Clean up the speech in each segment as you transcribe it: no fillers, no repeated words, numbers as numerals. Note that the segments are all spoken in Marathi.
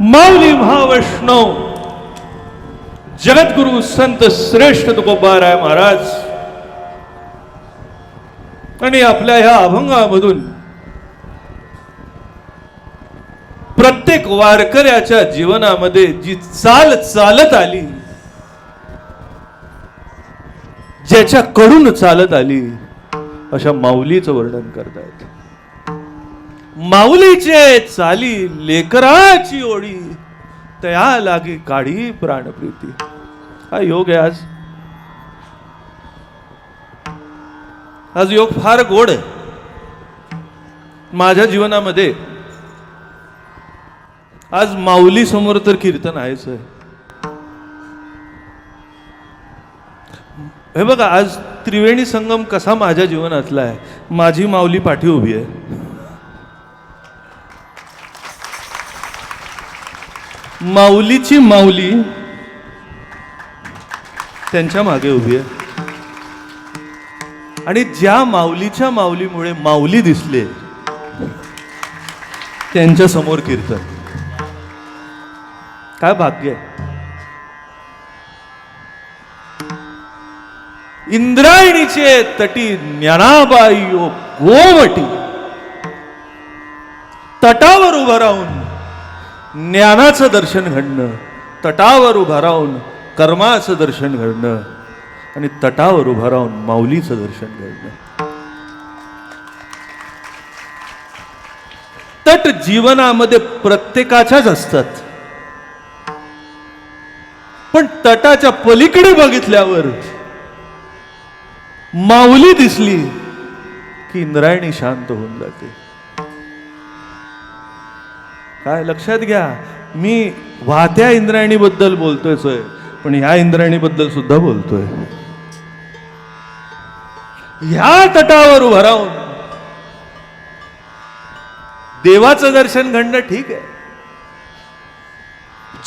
माऊली महावैष्णव जगद्गुरु संत श्रेष्ठ तुकोबाराय महाराज आणि आपल्या ह्या अभंगामधून प्रत्येक वारकऱ्याच्या जीवनामध्ये जी चाल चालत आली, ज्याच्याकडून चालत आली, अशा माऊलीचं वर्णन करतायत. माऊलीचे चाली लेकराची ओढी, तया लागी काढी प्राणप्रीती. हा योग आहे आज. आज योग फार गोड आहे. माझ्या जीवनामध्ये आज माऊली समोर तर कीर्तन आहेच आहे. हे बघा, आज त्रिवेणी संगम कसा माझ्या जीवनातला आहे. माझी माऊली पाठी उभी आहे. माऊलीची माऊली त्यांच्या मागे उभी आहे. आणि ज्या माऊलीच्या माऊलीमुळे माऊली दिसले, त्यांच्या समोर कीर्तन. काय भाग्य आहे. इंद्रायणीचे तटी ज्ञानाबाई ओ गोवटी, तटावर उभं राहून ज्ञानाचं दर्शन घडणं, तटावर उभं राहून कर्माचं दर्शन घडणं आणि तटावर उभं राहून माऊलीचं दर्शन घडणं. तट जीवनामध्ये प्रत्येकाच्याच असतात, पण तटाच्या पलीकडे बघितल्यावर माऊली दिसली की इंद्रायणी शांत होऊन जाते. काय लक्षात घ्या, मी वाहत्या इंद्रायणी बद्दल बोलतोय, पण ह्या इंद्रायणी बद्दल सुद्धा बोलतोय. ह्या तटावर उभं राहून देवाचं दर्शन घडणं ठीक आहे.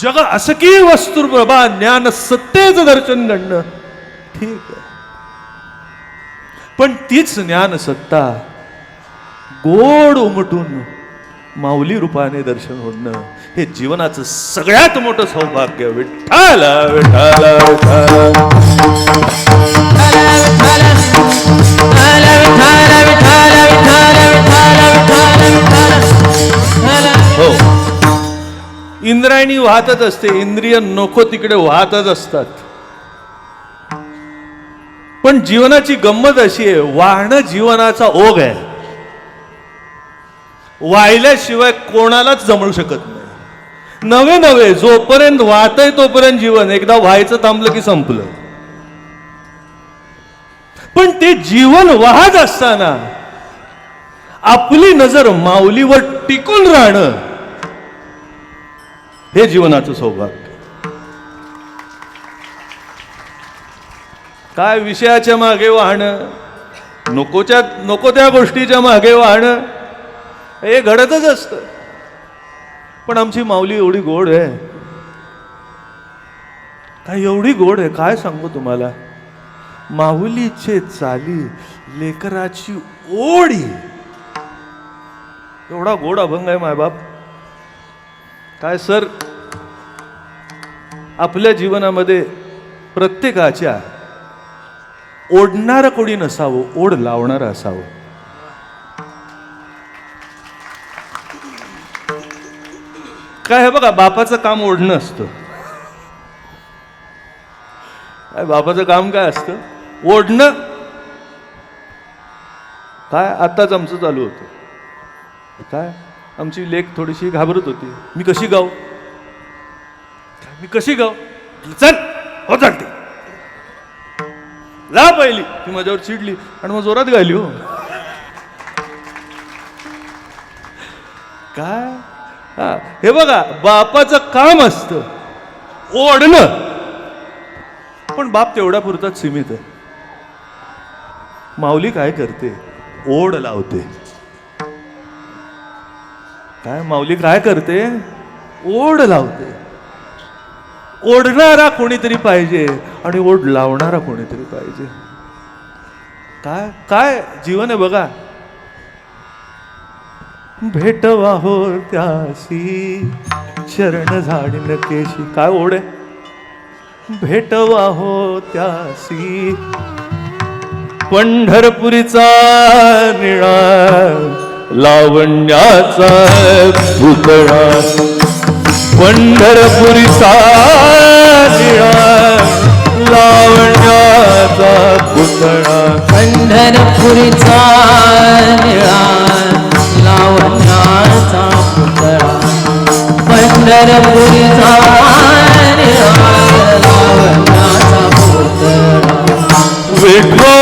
जग असकी वस्तुप्रभा ज्ञान सत्तेचं दर्शन घडणं ठीक आहे. पण तीच ज्ञान सत्ता गोड उमटून माऊली रूपाने दर्शन होणं हे जीवनाचं सगळ्यात मोठं सौभाग्य. विठ्ठल विठ्ठल हो, इंद्रायणी वाहतच असते. इंद्रिय नको तिकडे वाहतच असतात. पण जीवनाची गंमत अशी आहे, वाहणं जीवनाचा ओघ आहे. वाहिल्याशिवाय कोणालाच जमू शकत नाही. नवे नवे जोपर्यंत वाहतय तोपर्यंत जीवन, एकदा व्हायचं थांबलं की संपलं. पण ते जीवन वाहत असताना आपली नजर माऊलीवर टिकून राहणं हे जीवनाचं सौभाग्य. काय विषयाच्या मागे वाहणं, नको त्या गोष्टीच्या मागे वाहणं हे घडतच असतं. पण आमची माऊली एवढी गोड आहे. काय एवढी गोड आहे, काय सांगू तुम्हाला. माऊलीचे चाली लेकराची ओढी, एवढा गोड अभंग आहे मायबाप. काय सर, आपल्या जीवनामध्ये प्रत्येकाच्या ओढणारं कोणी नसावं, ओढ लावणारं असावं. काय हे बघा, बापाचं काम ओढणं असतं. काय बापाचं काम काय असतं? ओढणं. काय आत्ताच आमचं चालू होतं. काय आमची लेक थोडीशी घाबरत होती. मी कशी गाऊ, चल हो चालते, जा पहिली. ती माझ्यावर चिडली आणि मग जोरात गायली. हो काय, हे बघा, बापाचं काम असतं ओढणं, पण बाप तेवढ्या पुरताच सीमित आहे. माऊली काय करते? ओढ लावते. काय माऊली काय करते? ओढ लावते. ओढणारा कोणीतरी पाहिजे आणि ओढ लावणारा कोणीतरी पाहिजे. काय काय जीवन आहे बघा. भेटवा हो त्यासी चरण झाडीन केशी. काय ओढ आहे? भेटवा हो त्यासी पंढरपुरीचा निळा लावण्याचा पुतळा. पंढरपुरीचा निळा लावण्याचा पुतळा. पंढरपुरीचा निळा लावण्याचा पुतळा. पंढरपुरीचा निळा लावण्याचा पुतळा. विठो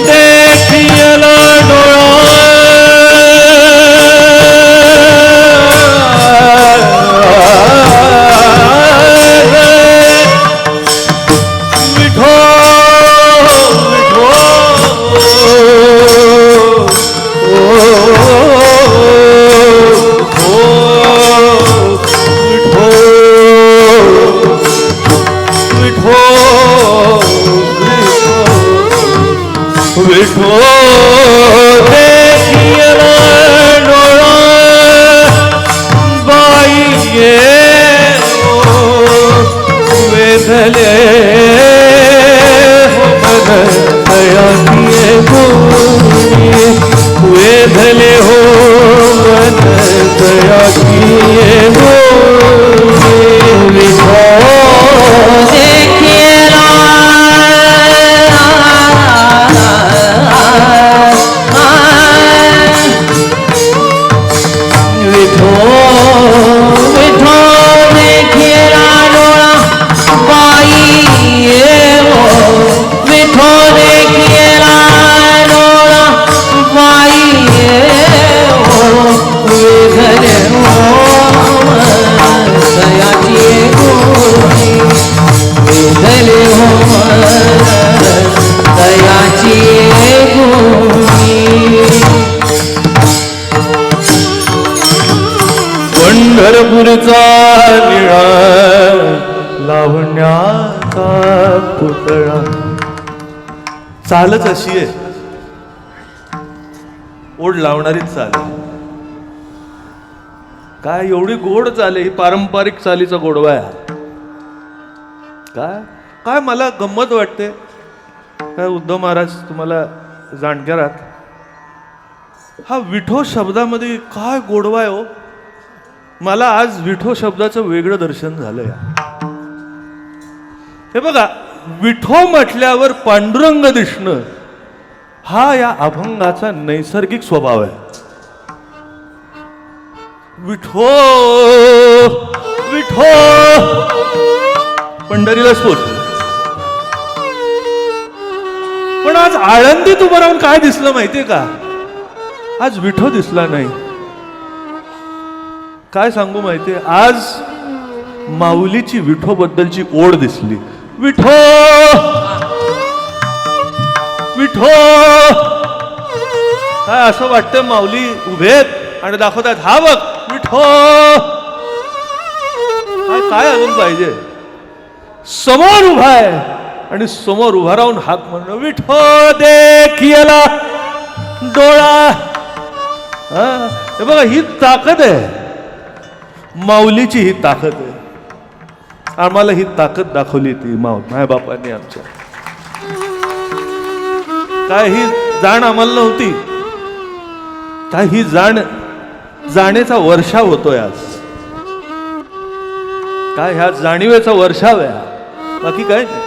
देखियला डोळा विठो विठो देखियला डोळा बाई ये वेधले मन दयाची गोरी. वेधले हो मन दयाची गोरी. विठो देखियला पंढरपुरचा निळा लावण्याचा पुतळा. चालच अशी आहे, ओढ लावणारीच चाल. काय एवढी गोड चाले, ही पारंपरिक चालीचा गोडवा आहे. काय काय मला गंमत वाटते. काय उद्धव महाराज तुम्हाला जाणकार आहात. हा विठो शब्दामध्ये काय गोडवा आहे हो. मला आज विठो शब्दाचं वेगळं दर्शन झालंय. हे बघा, विठो म्हटल्यावर पांडुरंग दिसणं हा या अभंगाचा नैसर्गिक स्वभाव आहे. विठो विठो पंढरीलाच पोचलो. पण आज आळंदीत उभं राहून काय दिसलं माहितीये का? आज विठो दिसला नाही. काय सांगू माहितीये, आज माऊलीची विठो बद्दलची ओढ दिसली. विठो विठो काय असं वाटतं माऊली उभेत आणि दाखवतात, हा बघ विठो. काय अजून पाहिजे? समोर उभा आहे आणि समोर उभा राहून हाक म्हणणं, विठो देखियला डोळा. हे बघा, ही ताकद आहे माऊलीची. ही ताकद आहे. आम्हाला ही ताकद दाखवली ती माय बापांनी आमच्या. काय ही जाण आम्हाला नव्हती. काय ही जाणेचा वर्षाव होतोय आज. काय ह्या जाणीवेचा वर्षाव आहे, बाकी काय नाही.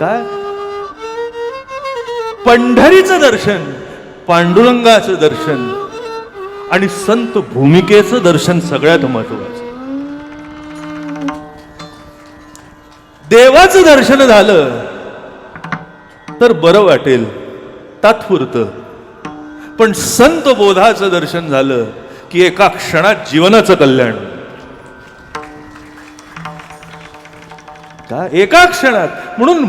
काय पंढरीचं दर्शन, पांडुरंगाचं दर्शन आणि संत भूमिकेचं दर्शन सगळ्यात महत्वाचं. देवाचं दर्शन झालं तर बरं वाटेल तात्पुरतं, पण संत बोधाचं दर्शन झालं की एका क्षणात जीवनाचं कल्याण. का एका क्षणात. म्हणून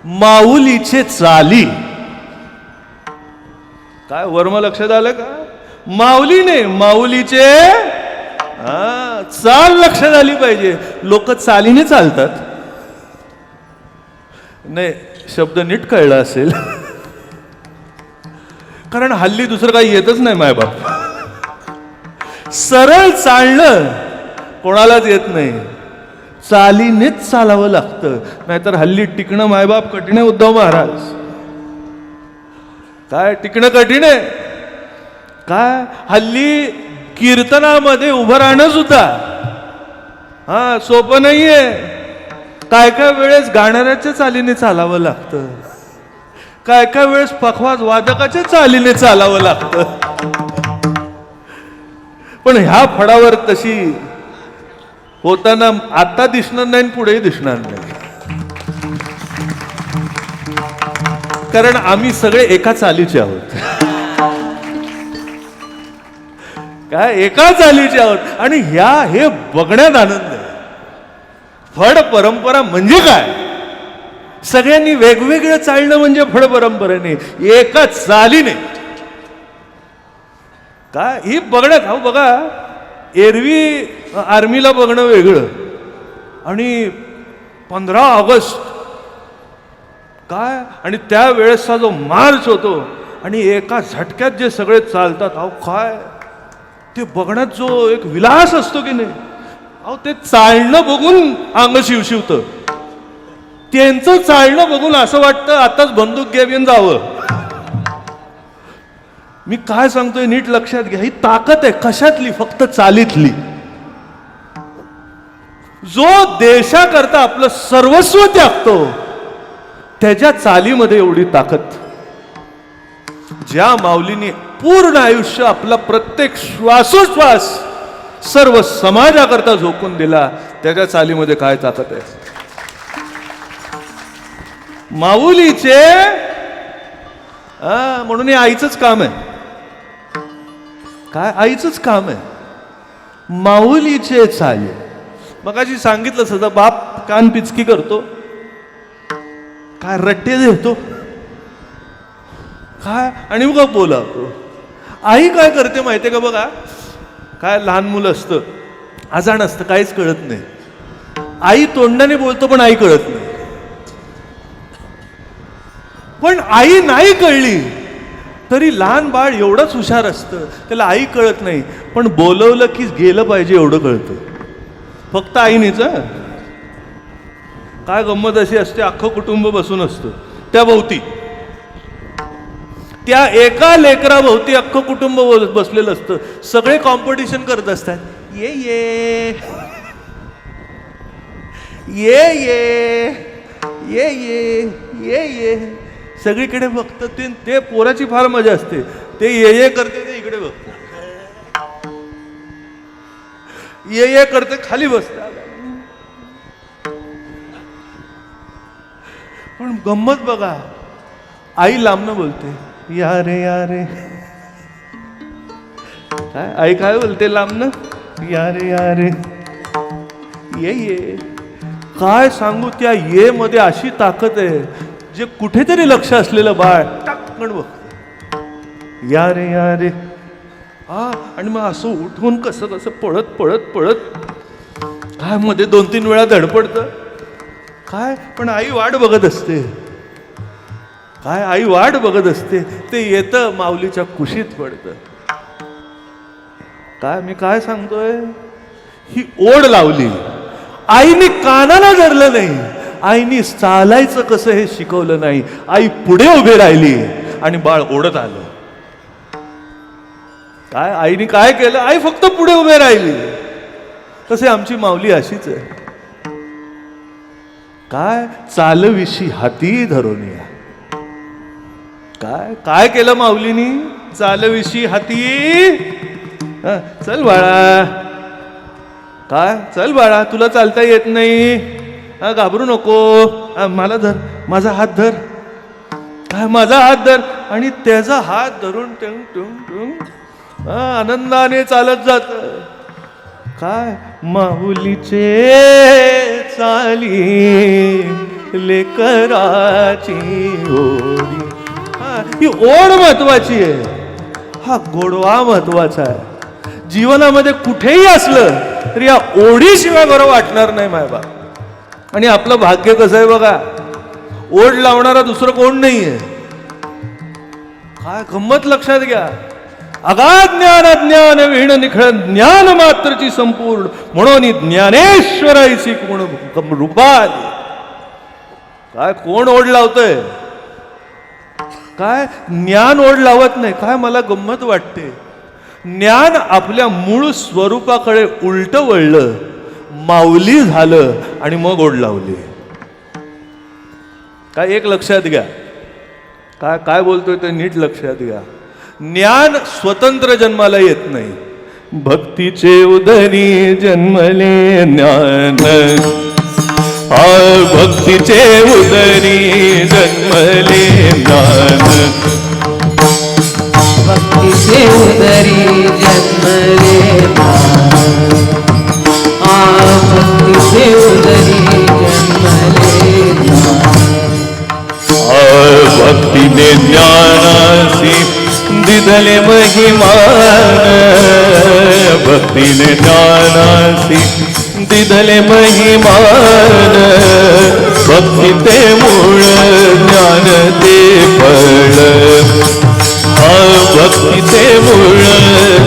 माऊलीचे चाली. काय वर्म लक्षात आलं का? माऊलीने माऊलीचे चाल लक्षात आली पाहिजे. लोक चालीने चालतात. नाही, शब्द नीट कळला असेल. कारण हल्ली दुसरं काही येतच नाही मायबाप. सरळ चालणं कोणालाच येत नाही, चालीनेच चालावं लागतं. नाहीतर हल्ली टिकणं मायबाप कठीण आहे. उद्धव महाराज, काय टिकणं कठीण आहे. काय हल्ली कीर्तनामध्ये उभं राहणं सुद्धा सोपं नाहीये. काय काय वेळेस गाणाऱ्याच्या चालीने चालावं लागतं, काय काय वेळेस पखवाज वादकाच्या चालीने चालावं लागतं. पण ह्या फडावर तशी होताना आता दिसणार नाही, पुढेही दिसणार नाही. कारण आम्ही सगळे एका चालीचे आहोत. काय एका चालीचे आहोत. आणि हे बघण्यात आनंद आहे. फड परंपरा म्हणजे काय? सगळ्यांनी वेगवेगळं चालणं म्हणजे फड परंपरेने, एका चालीने. काय ही बघण्यात बघा, एरवी आर्मीला बघणं वेगळं आणि 15 ऑगस्ट काय, आणि त्या वेळेसचा जो मार्च होतो आणि एका झटक्यात जे सगळे चालतात, काय ते बघण्यात जो एक विलास असतो की नाही, ते चालणं बघून अंग शिवशिवतं. त्यांचं चालणं बघून असं वाटतं आताच बंदूक घेऊन जावं. मी काय सांगतोय नीट लक्षात घ्या. ही ताकद आहे कशातली? फक्त चालीतली. जो देशाकरता आपलं सर्वस्व त्यागतो त्याच्या चालीमध्ये एवढी ताकद. ज्या माऊलीने पूर्ण आयुष्य, आपला प्रत्येक श्वासोश्वास सर्व समाजाकरता झोकून दिला, त्याच्या चालीमध्ये काय ताकद आहे. माऊलीचे म्हणून हे आईचंच काम आहे. काय आईचंच काम आहे. माऊलीचे चाली. मगाशी सांगितलं सदा, बाप कान पिचकी करतो, काय रट्टे देतो, काय आणि मग बोलावतो. आई काय करते माहितीये का? बघा, काय लहान मुलं असतं, अजाण असतं, काहीच कळत नाही. आई तोंडाने बोलतो पण आई कळत नाही. पण आई नाही कळली तरी लहान बाळ एवढंच हुशार असतं, त्याला आई कळत नाही, पण बोलवलं की गेलं पाहिजे एवढं कळतं. फक्त आईनेच. काय गंमत अशी असते, अख्खं कुटुंब बसून असतं त्या भोवती, त्या एका लेकराभोवती अख्खं कुटुंब बसलेलं असतं. सगळे कॉम्पिटिशन करत असतात. ये ये ये ये ये ये ये ये सगळीकडे बघत. ते पोराची फार मजा असते. ते ये करते, ते इकडे बघत, ये करते, खाली बसतात. पण गंमत बघा, आई लांबनं बोलते, या रे या रे. काय आई काय बोलते लांबनं? या रे या रे, ये. काय सांगू, त्या ये मध्ये अशी ताकद आहे, जे कुठेतरी लक्ष असलेलं बाळ टाकण बघ, या रे या रे. आणि मग असं उठून कसं कसं पळत पळत पळत काय मध्ये 2-3 वेळा धडपडतं. काय पण आई वाट बघत असते. काय आई वाट बघत असते. ते येतं, माऊलीच्या कुशीत पडतं. काय मी काय सांगतोय, ही ओढ लावली. आईने कानाला धरलं नाही, आईने चालायचं कसं हे शिकवलं नाही. आई पुढे उभी राहिली आणि बाळ ओढत आलं. काय आईने काय केलं? आई फक्त पुढे उभे राहिली. तसे आमची माऊली अशीच आहे. काय चालविशी हाती धरून या. काय काय केलं माऊलीनी? चालविशी हाती. चल बाळा, काय चल बाळा, तुला चालता येत नाही, घाबरू नको, मला धर, माझा हात धर, काय माझा हात धर. आणि त्याचा हात धरून टंग टंग टंग आनंदाने चालत जात. काय माऊलीचे चाली लेकराची ओढी. ही ओढ महत्वाची आहे, हा गोडवा महत्वाचा आहे. जीवनामध्ये कुठेही असलं तरी या ओढीशिवाय बरं वाटणार नाही मायबाप. आणि आपलं भाग्य कसं आहे बघा, ओढ लावणारा दुसरं कोण नाहीये. काय गंमत लक्षात घ्या. अगाध ज्ञान अज्ञान विहीण निखळ ज्ञान मात्रची संपूर्ण म्हणून ज्ञानेश्वरायची कोण रूपाली. काय कोण ओढ लावतंय. काय ज्ञान ओढ लावत नाही. काय मला गंमत वाटते. ज्ञान आपल्या मूळ स्वरूपाकडे उलट वळलं, माऊली झालं आणि मग ओढ लावली. काय एक लक्षात घ्या. काय काय बोलतोय ते नीट लक्षात घ्या. ज्ञान स्वतंत्र जन्माला येत नाही. भक्तीचे उदरी जन्मले ज्ञान, भक्तीचे उदरी जन्मले ज्ञान, भक्तीचे उदरी जन्मले भक्तीचे उदरी जन्मले भक्तीने ज्ञानासी दिदले महिमान, भक्तीने ज्ञानासी दिदले महिमान, भक्ती ते मूळ ज्ञान ते फळ, भक्ती ते मूळ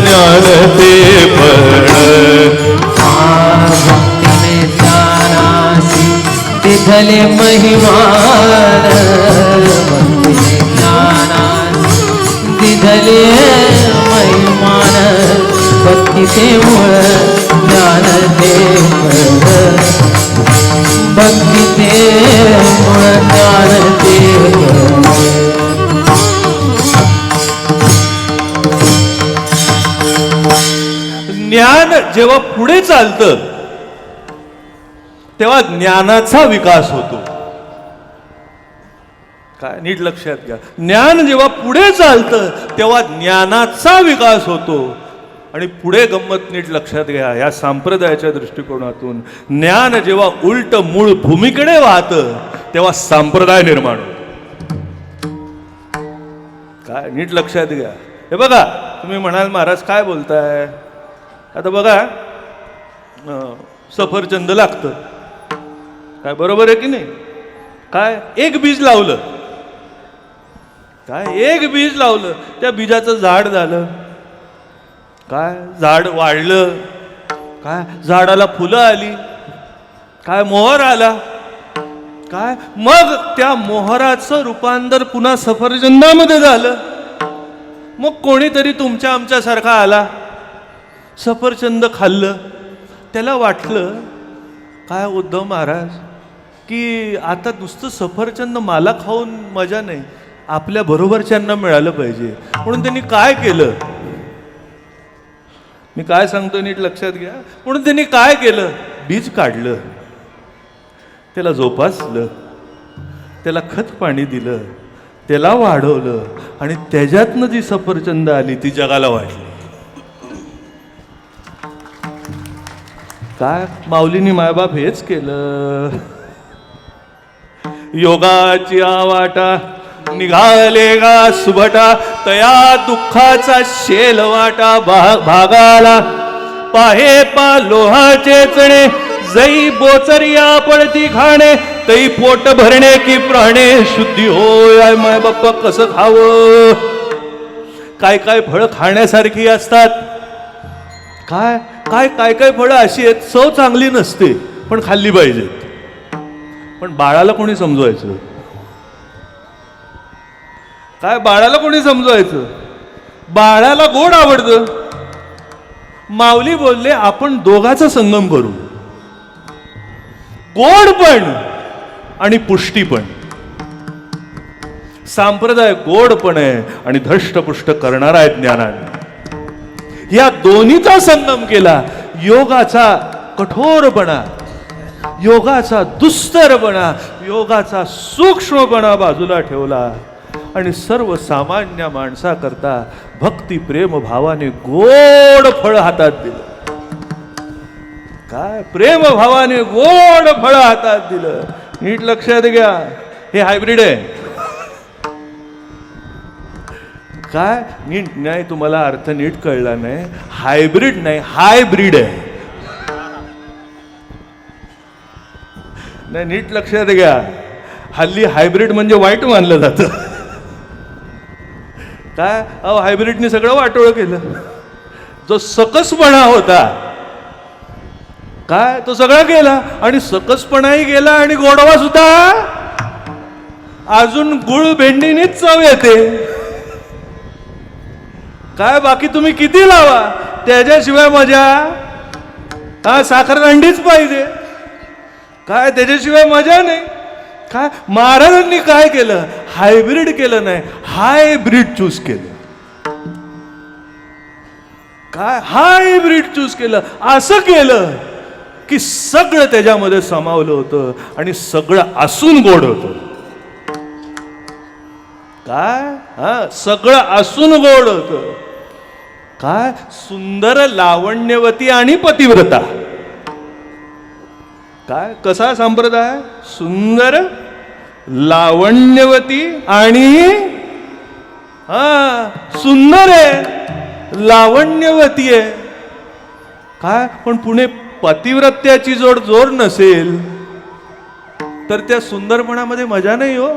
ज्ञान ते फळ. भक्तीने ज्ञानासी तिथले महिमान, भक्तीने ज्ञानासी तिथले महिमान, भक्तीचे मूळ ज्ञान ते फळ, भक्तीचे मूळ ज्ञान ते फळ. ज्ञान जेव्हा पुढे चालतं तेव्हा ज्ञानाचा विकास होतो. काय नीट लक्षात घ्या. ज्ञान जेव्हा पुढे चालतं तेव्हा ज्ञानाचा विकास होतो. आणि पुढे गंमत नीट लक्षात घ्या. या संप्रदायाच्या दृष्टिकोनातून ज्ञान जेव्हा उलट मूळ भूमीकडे वाहतं तेव्हा संप्रदाय निर्माण होतो. काय नीट लक्षात घ्या. हे बघा, तुम्ही म्हणाल महाराज काय बोलताय. आता बघा, सफरचंद लागतं. काय बरोबर आहे की नाही. काय एक बीज लावलं, काय एक बीज लावलं, त्या बीजाचं झाड झालं. काय झाड वाढलं, काय झाडाला फुलं आली, काय मोहर आला. काय मग त्या मोहराचं रूपांतर पुन्हा सफरचंदामध्ये झालं. मग कोणीतरी तुमच्या आमच्यासारखा आला, सफरचंद खाल्लं. त्याला वाटलं काय उद्धव महाराज की आता नुसतं सफरचंद मला खाऊन मजा नाही, आपल्या बरोबरच्यांना मिळालं पाहिजे. म्हणून त्यांनी काय केलं. मी काय सांगतो नीट लक्षात घ्या. म्हणून त्यांनी काय केलं, बीज काढलं, त्याला जोपासलं, त्याला खत पाणी दिलं, त्याला वाढवलं आणि त्याच्यातनं जी सफरचंद आली ती जगाला वाटली. काय माऊलीनी मायबाप हेच केलं. योगाची आवाटा निघाले गा सुभटा, तया दुःखाचा शेल वाटा भागाला. पाहे पा लोहाचे चणे, जई बोचरिया पडती खाणे, तई पोट भरणे की प्राणे शुद्धी होय. माय बाप्पा कसं खावं. काय काय फळं खाण्यासारखी असतात. काय काय काय काय फळं अशी आहेत चव चांगली नसते पण खाल्ली पाहिजेत. पण बाळाला कोणी समजवायचं. काय बाळाला कोणी समजवायचं. बाळाला गोड आवडतं. माऊली बोलले आपण दोघाचा संगम करू, गोड पण आणि पुष्टी पण. संप्रदाय गोड पण आहे आणि धष्टपुष्ट करणारा आहे ज्ञानाने. या दोन्हीचा संगम केला. योगाचा कठोरपणा, योगाचा दुस्तरपणा, योगाचा सूक्ष्मपणा बाजूला ठेवला आणि सर्वसामान्य माणसाकरता भक्ती प्रेम भावाने गोड फळ हातात दिलं. काय प्रेम भावाने गोड फळ हातात दिलं. नीट लक्षात घ्या. हे हायब्रिड आहे. काय नीट नाही, तुम्हाला अर्थ नीट कळला नाही. हायब्रिड नाही, हायब्रिड आहे. नाही नीट लक्षात घ्या. हल्ली हायब्रिड म्हणजे वाईट मानलं जातं. काय अहो, हायब्रिडने सगळं वाटोळं केलं. जो सकसपणा होता काय तो सगळा गेला, आणि सकसपणाही गेला आणि गोडवा सुद्धा. अजून गुळ भेंडीनीच चव येते. काय बाकी तुम्ही किती लावा, त्याच्याशिवाय मजा. हा, साखर अंडीच पाहिजे. काय त्याच्याशिवाय मजा नाही. काय महाराजांनी काय केलं, हायब्रिड केलं नाही, हायब्रिड चूज केलं. काय हायब्रिड चूज केलं, असं केलं की सगळं त्याच्यामध्ये सामावलं होतं आणि सगळं असून गोड होतं. काय हा, सगळं असून गोड होतं. काय सुंदर लावण्यवती आणि पतिव्रता. काय कसा संप्रदाय, सुंदर लावण्यवती आणि सुंदर आहे, लावण्यवती आहे. काय पण पुणे पतिव्रत्याची जोड नसेल तर त्या सुंदरपणामध्ये मजा नाही हो.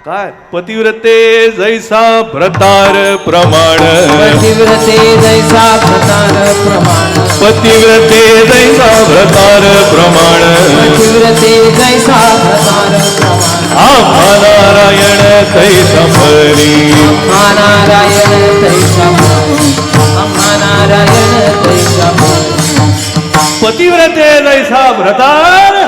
काय पतिव्रते जैसा भ्रतार प्रमाण, पतिव्रते जैसा भ्रतार प्रमाण, पतिव्रते जैसा भ्रतार प्रमाण, पतिव्रते जैसा भ्रतार प्रमाण. आम्हा नारायण तैसा परी, आम्हा नारायण तैसा परी, आम्हा नारायण तैसा परी. पतिव्रते जैसा भ्रतार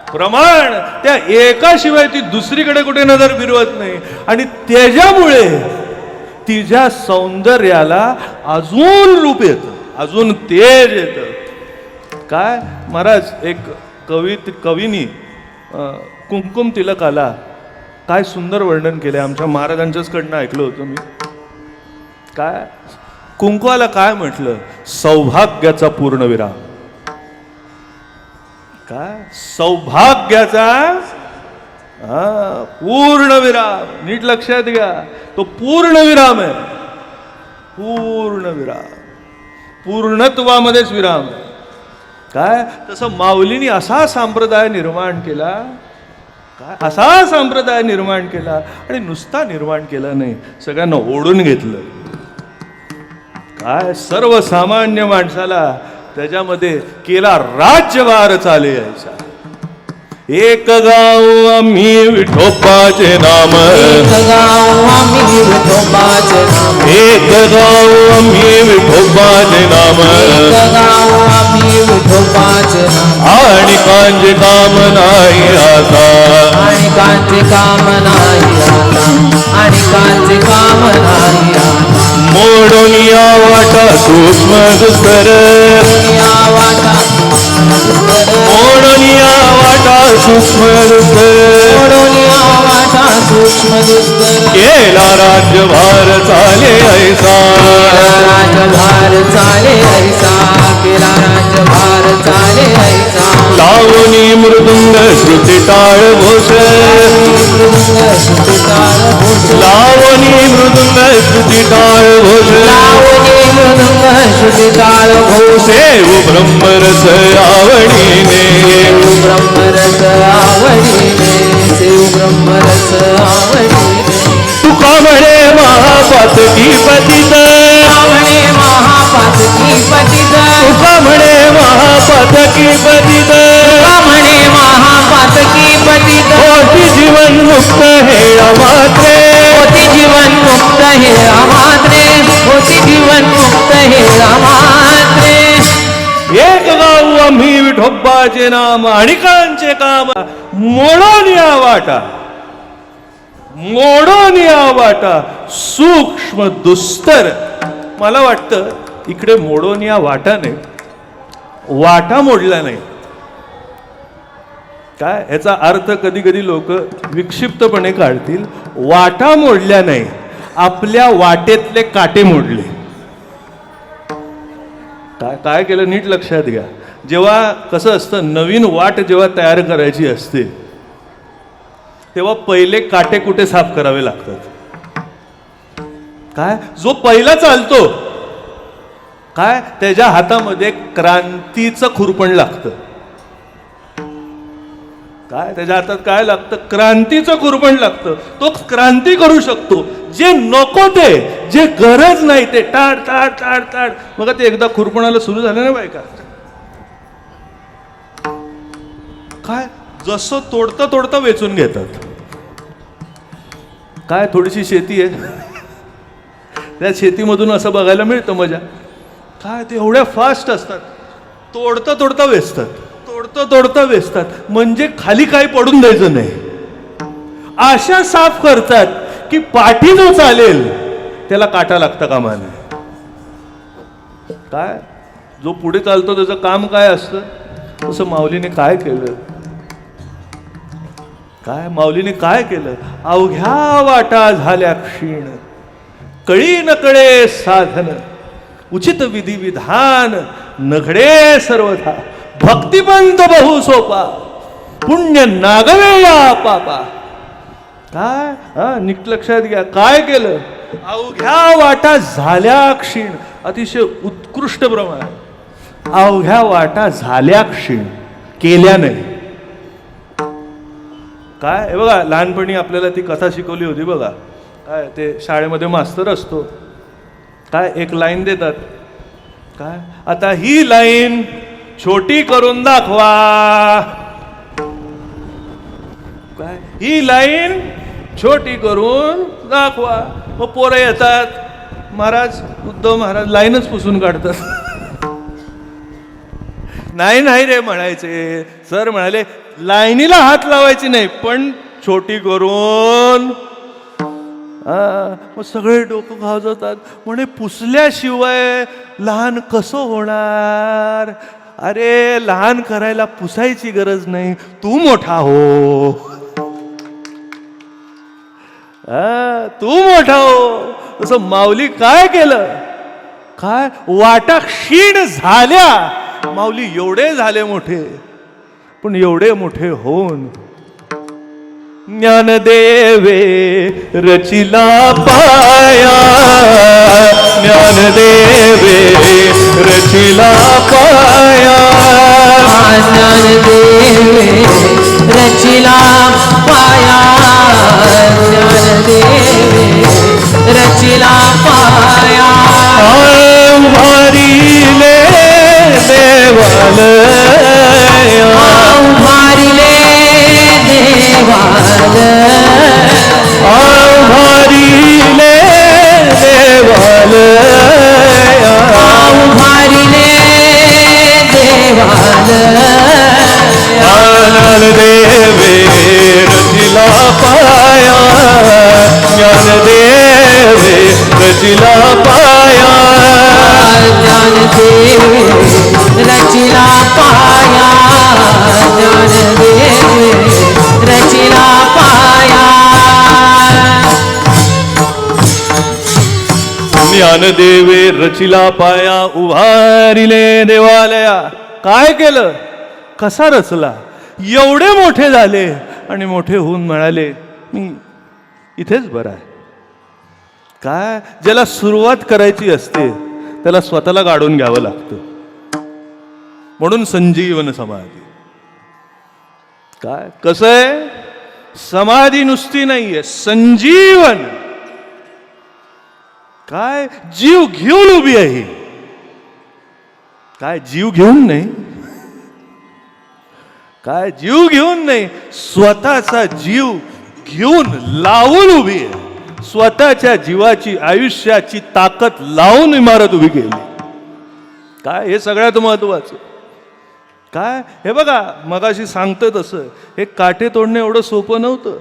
प्रमाण. त्या एकाशिवाय ती दुसरीकडे कुठे नजर फिरवत नाही, आणि त्याच्यामुळे तिच्या सौंदर्याला अजून रूप येतं, अजून तेज येतं. काय महाराज, एक कवीनी कुंकुम तिलक आला, काय सुंदर वर्णन केले, आमच्या महाराजांच्याच कडनं ऐकलं होतं मी. काय कुंकवाला काय म्हटलं, सौभाग्याचा पूर्णविराम. काय सौभाग्याचा पूर्णविराम. नीट लक्षात घ्या, तो पूर्णविराम आहे. पूर्णविराम, पूर्णत्वामध्येच विराम आहे. काय तसं माऊलींनी असा संप्रदाय निर्माण केला. काय असा संप्रदाय निर्माण केला, आणि नुसता निर्माण केला नाही, सगळ्यांना ओढून घेतलं. काय सर्वसामान्य माणसाला त्याच्यामध्ये केला राज्यभार चाले यायचा. एक गाव आम्ही विठोबाचे नाम, एक गाव आम्ही विठोबाचे नाम, एक गाव आम्ही विठोबाचे नाम, एक गाव आम्ही विठोबाचे नाम. आणि कांचे काम नाही आता, आणि कांचे काम नाही आता, आणि कांचे काम नाही आता. मोडून या वाटा सूक्ष्म दुस्तर, या वाटा मोडून या वाटा सूक्ष्म दुस्तर, मोडून या वाटा सूक्ष्म दुस्तर. केला राज्यभार चाले ऐसा, राजभार चाले ऐसा, केला राजभार चाले ऐसा. लावणी मृदुंग श्रुती टाळ घोष, मृदुंग श्रुती टाळ घोष, लावणी मृदुंग श्रुती टाळ घोष, लावणी मृदुंग श्रुती टाळ घोष. सेव ब्रह्मरस आवडीने, सेव ब्रह्मरस आवडीने, सेव ब्रह्मरस आवडीने. तुका म्हणे महापातकी पतित, म्हणे महापातकी पतित, तुका म्हणे महापातकी पतित, म्हणे महापातकी पतित. होती जीवन मुक्त हे अमात्रे, होती जीवन मुक्त हे अमात्रे, होती जीवन मुक्त हे अमात्रे. एक गाव आम्ही विठोबाचे नाम, आणि कांचे काम मोडून या वाटा, मोडून या वाटा सूक्ष्म दुस्तर. मला वाटतं इकडे मोडून या वाटा नाही, वाटा मोडला नाही. काय याचा अर्थ कधी कधी लोक विक्षिप्तपणे काढतील. वाटा मोडल्या नाही, आपल्या वाटेतले काटे मोडले. काय काय केलं नीट लक्षात घ्या. जेव्हा कसं असतं, नवीन वाट जेव्हा तयार करायची असते तेव्हा पहिले काटे कुठे साफ करावे लागतात. काय जो पहिला चालतो काय त्याच्या हातामध्ये क्रांतीचं खुरपण लागतं. काय त्याच्या हातात काय लागतं? क्रांतीचं कुरबण लागतं. तो क्रांती करू शकतो. जे नको ते, जे गरज नाही ते टाळ टाळ टाळ टाळ. मग ते एकदा खुरपणाला सुरू झालं ना बायका, काय जसं तोडता तोडता वेचून घेतात. काय थोडीशी शेती आहे, त्या शेतीमधून असं बघायला मिळतं मजा. काय ते एवढ्या फास्ट असतात, तोडता तोडता वेचतात, तोडता तोडता वेचतात. म्हणजे खाली काही पडून द्यायचं नाही. अशा साफ करतात की पाठी जो चालेल त्याला काटा लागता कामा नये. काय जो पुढे चालतो त्याचं काम काय असतं, तसं माऊलीने काय केलं? काय माऊलीने काय केलं? अवघ्या वाटा झाल्या क्षीण, कळी न कळे साधन, उचित विधी विधान नघडे सर्वथा, भक्तिपंत बहु सोपा, पुण्य नागवे या पापा. काय नीट लक्षात घ्या, काय केलं? अवघ्या वाटा झाल्या क्षीण. अतिशय उत्कृष्ट प्रमाण. अवघ्या वाटा झाल्या क्षीण, केल्या नाही. काय हे बघा, लहानपणी आपल्याला ती कथा शिकवली होती बघा. काय ते शाळेमध्ये मास्तर असतो, काय एक लाईन देतात. काय आता ही लाईन छोटी करून दाखवा. काय ही लाईन छोटी करून दाखवा. मग पोरं येतात, महाराज उद्धव महाराज लाईनच पुसून काढतात. नाही नाही रे म्हणायचे. सर म्हणाले लाईनीला हात लावायची नाही, पण छोटी करून. मग सगळे डोकं घावजवतात. म्हणे पुसल्याशिवाय लहान कसं होणार? अरे लहान करायला पुसायची गरज नाही, तू मोठा हो. तू मोठा हो. तसं माऊली काय केलं? काय वाटा क्षीण झाल्या. माऊली एवढे झाले मोठे, पण एवढे मोठे होऊन ज्ञानदेवे रचिला पाया. ज्ञानदेवे रचिला पाया. ज्ञानदेवे रचिला पाया. ज्ञानदेवे रचिला पाया. भारीले देवालया. भारीले देवालया. भारीले देवालया. भारीले देवालया. ज्ञानदेवे रचिला पाया. ज्ञानदेवे रचिला पाया. ज्ञानदेवे रचिला पाया. ज्ञानदेवे रचिला पाया. ज्ञानदेवे रचिला पाया. उभारिले देवालया. काय केलं? कसा रचला? एवढे मोठे झाले आणि मोठे होऊन म्हणाले मी इथेच बरा आहे. काय ज्याला सुरुवात करायची असते त्याला स्वतःला गाडून घ्यावं लागतं. म्हणून संजीवन समाधी. काय कसं आहे? समाधी नुसती नाहीये, संजीवन. काय जीव घेऊन उभी आहे. काय जीव घेऊन नाही, काय जीव घेऊन नाही, स्वतःचा जीव घेऊन लावून उभी आहे. स्वतःच्या जीवाची आयुष्याची ताकद लावून इमारत उभी केली. काय हे सगळ्यात महत्वाचं. काय हे बघा, मगाशी सांगतं तसं हे काटे तोडणं एवढं सोपं नव्हतं.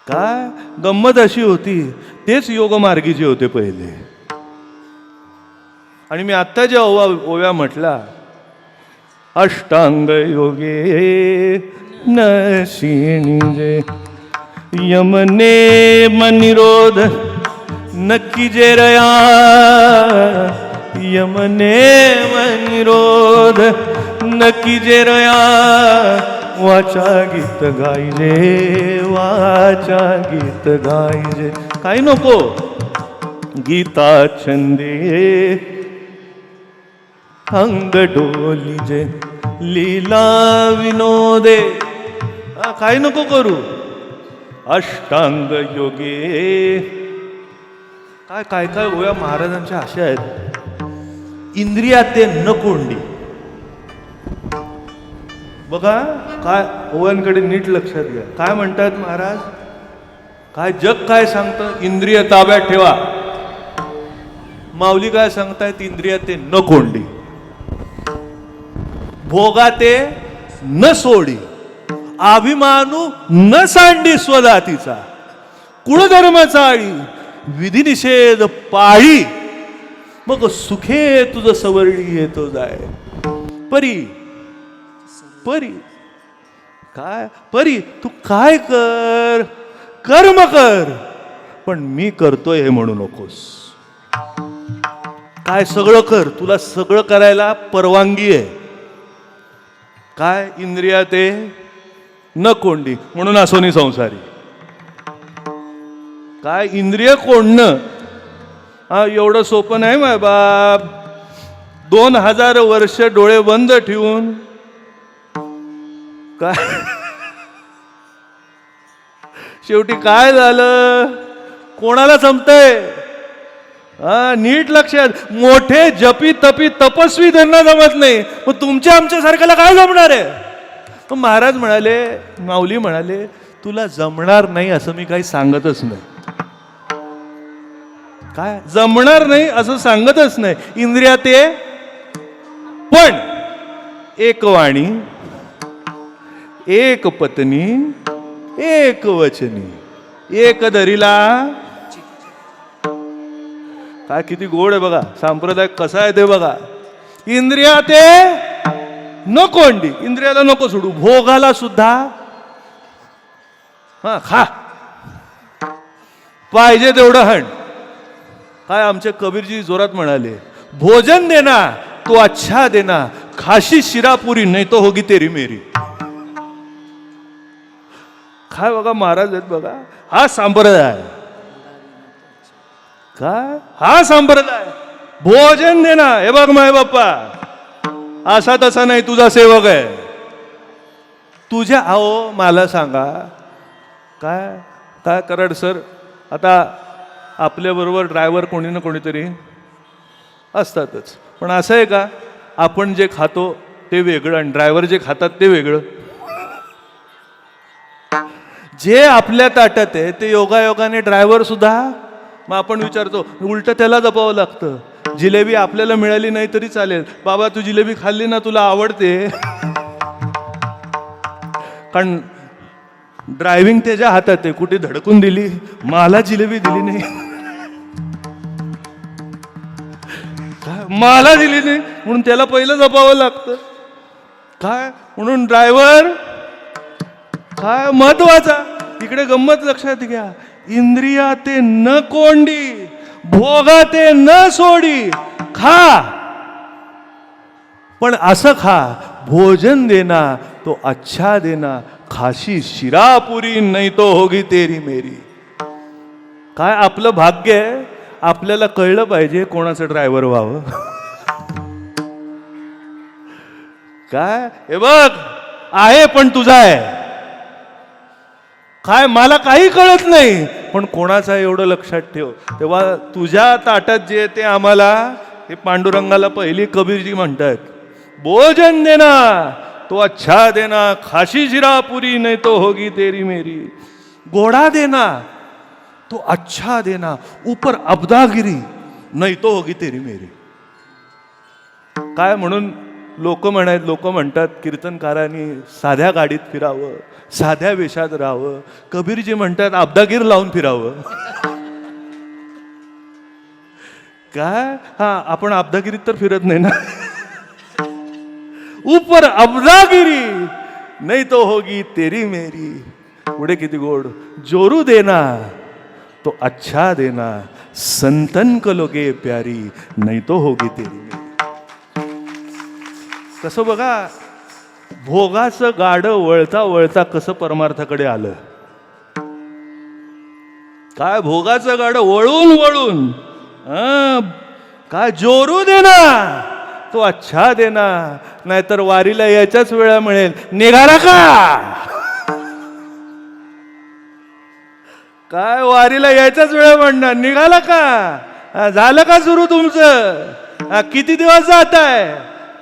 काय गंमत अशी होती, तेच योगमार्गीचे होते पहिले. आणि मी आत्ता ज्या ओव्या म्हटला, अष्टांग योगे नशिणीजे यमने मनिरोध नक्की जे रया. यमने मनिरोध नक्की जे रया. वाचा गीत गायजे, वाचा गीत गायजे. काही नको गीता छंदे अंग डोलीजे. लीला विनोदे. काय नको करू, अष्टांग योगे. काय काय काय ओव्या महाराजांच्या अशा आहेत. इंद्रिया ते न कोंडी. बघा काय ओव्यांकडे नीट लक्षात घ्या. काय म्हणतात महाराज, काय जग काय सांगतं, इंद्रिय ताब्यात ठेवा. माऊली काय सांगतायत, इंद्रिय ते न कोंडी, भोगा ते न सोडी, अभिमानू न सांडी स्वजातीचा, कुळधर्माचा आळी, विधिनिषेध पाळी, मग सुखे तुझ सवर्णी येतो जाय. परी परी काय, परी तू काय कर, कर्म कर, पण मी करतोय हे म्हणू नकोस. काय सगळं कर, तुला सगळं करायला परवानगी आहे. काय इंद्रिया ते न कोंडी, म्हणून असोनी संसारी. काय इंद्रिय कोंडणं हा एवढं सोपं नाही माय बाप. 2000 वर्ष डोळे बंद ठेवून काय शेवटी काय झालं, कोणाला जमतंय? नीट लक्षात. मोठे जपी तपी तपस्वी त्यांना जमत नाही, मग तुमच्या आमच्या सारख्याला काय जमणार आहे? तर महाराज म्हणाले, माऊली म्हणाले, तुला जमणार नाही असं मी काही सांगतच नाही. काय जमणार नाही असं सांगतच नाही. इंद्रिया ते पण एक वाणी, एक पत्नी, एक वचनी, एक धरीला. काय किती गोड आहे बघा, संप्रदाय कसा आहे ते बघा. इंद्रिया ते न कोंडी, इंद्रियाला नको सोडू, भोगाला सुद्धा खा, पाहिजे तेवढं हण. काय आमचे कबीरजी जोरात म्हणाले, भोजन देना तो अच्छा देना, खाशी शिरापुरी नाही तो होगी तेरी मेरी. काय बघा महाराज आहेत बघा, हा संप्रदाय. काय हा संप्रदाय, भोजन देना. हे बघ माय बाप्पा, असा तसा नाही, तुझा सेवक आहे. तुझ्या आओ मला सांगा, काय काय कराड सर, आता आपल्याबरोबर ड्रायव्हर कोणी ना कोणीतरी असतातच, पण असं आहे का आपण जे खातो ते वेगळं आणि ड्रायव्हर जे खातात ते वेगळं? जे आपल्या ताटात आहे ते योगायोगाने ड्रायव्हर सुद्धा. मग आपण विचारतो, उलट त्याला जपावं लागतं. जिलेबी आपल्याला मिळाली नाही तरी चालेल, बाबा तू जिलेबी खाल्ली ना, तुला आवडते, कारण ड्रायव्हिंग त्याच्या हातात आहे. कुठे धडकून दिली, मला जिलेबी दिली नाही, मला दिली नाही म्हणून त्याला पहिलं जपावं लागतं. काय म्हणून ड्रायव्हर काय महत्वाचा. इकडे गंमत लक्षात घ्या, इंद्रिया ते न कोंडी, भोगा ते न सोडी, खा पण असं खा, भोजन देना तो अच्छा देना, खाशी शिरापुरी नाही तो होगी तेरी मेरी. काय आपलं भाग्य आहे, आपल्याला कळलं पाहिजे कोणाचं ड्रायव्हर व्हावं. काय हे बघ आहे पण तुझा आहे. काय मला काही कळत नाही पण कोणाचा एवढं लक्षात ठेव. तेव्हा तुझ्या ताटात जे ते आम्हाला हे पांडुरंगाला पहिली कबीरजी म्हणतात, भोजन देना तो अच्छा देना, खाशी शिरापुरी नहीं तो होगी तेरी मेरी. घोड़ा देना तो अच्छा देना, ऊपर अब्दागिरी नहीं तो होगी तेरी मेरी. काय म्हणून लोक म्हणतात कीर्तनकारांनी साध्या गाडीत फिरावं, साध्या वेशात राहावं. कबीरजी म्हणतात अब्दागीर लावून फिरावं. काय आपण अब्दागिरीत तर फिरत नाही ना. ऊपर अब्दागिरी नहीं तो होगी तेरी मेरी. पुढे किती गोड, जोरू देना तो अच्छा देना, संतन को लोगे प्यारी नहीं तो होगी तेरी मेरी. कसं बघा, भोगाचं गाडं वळता वळता कसं परमार्थाकडे आलं. काय भोगाचं गाडं वळून वळून काय जोरू देना तो अच्छा देना, नाहीतर वारीला याच्याच वेळा मिळेल. निघाला का? काय वारीला यायच्याच वेळा म्हणणार, निघाला का? झालं का सुरू तुमचं? किती दिवस जात आहे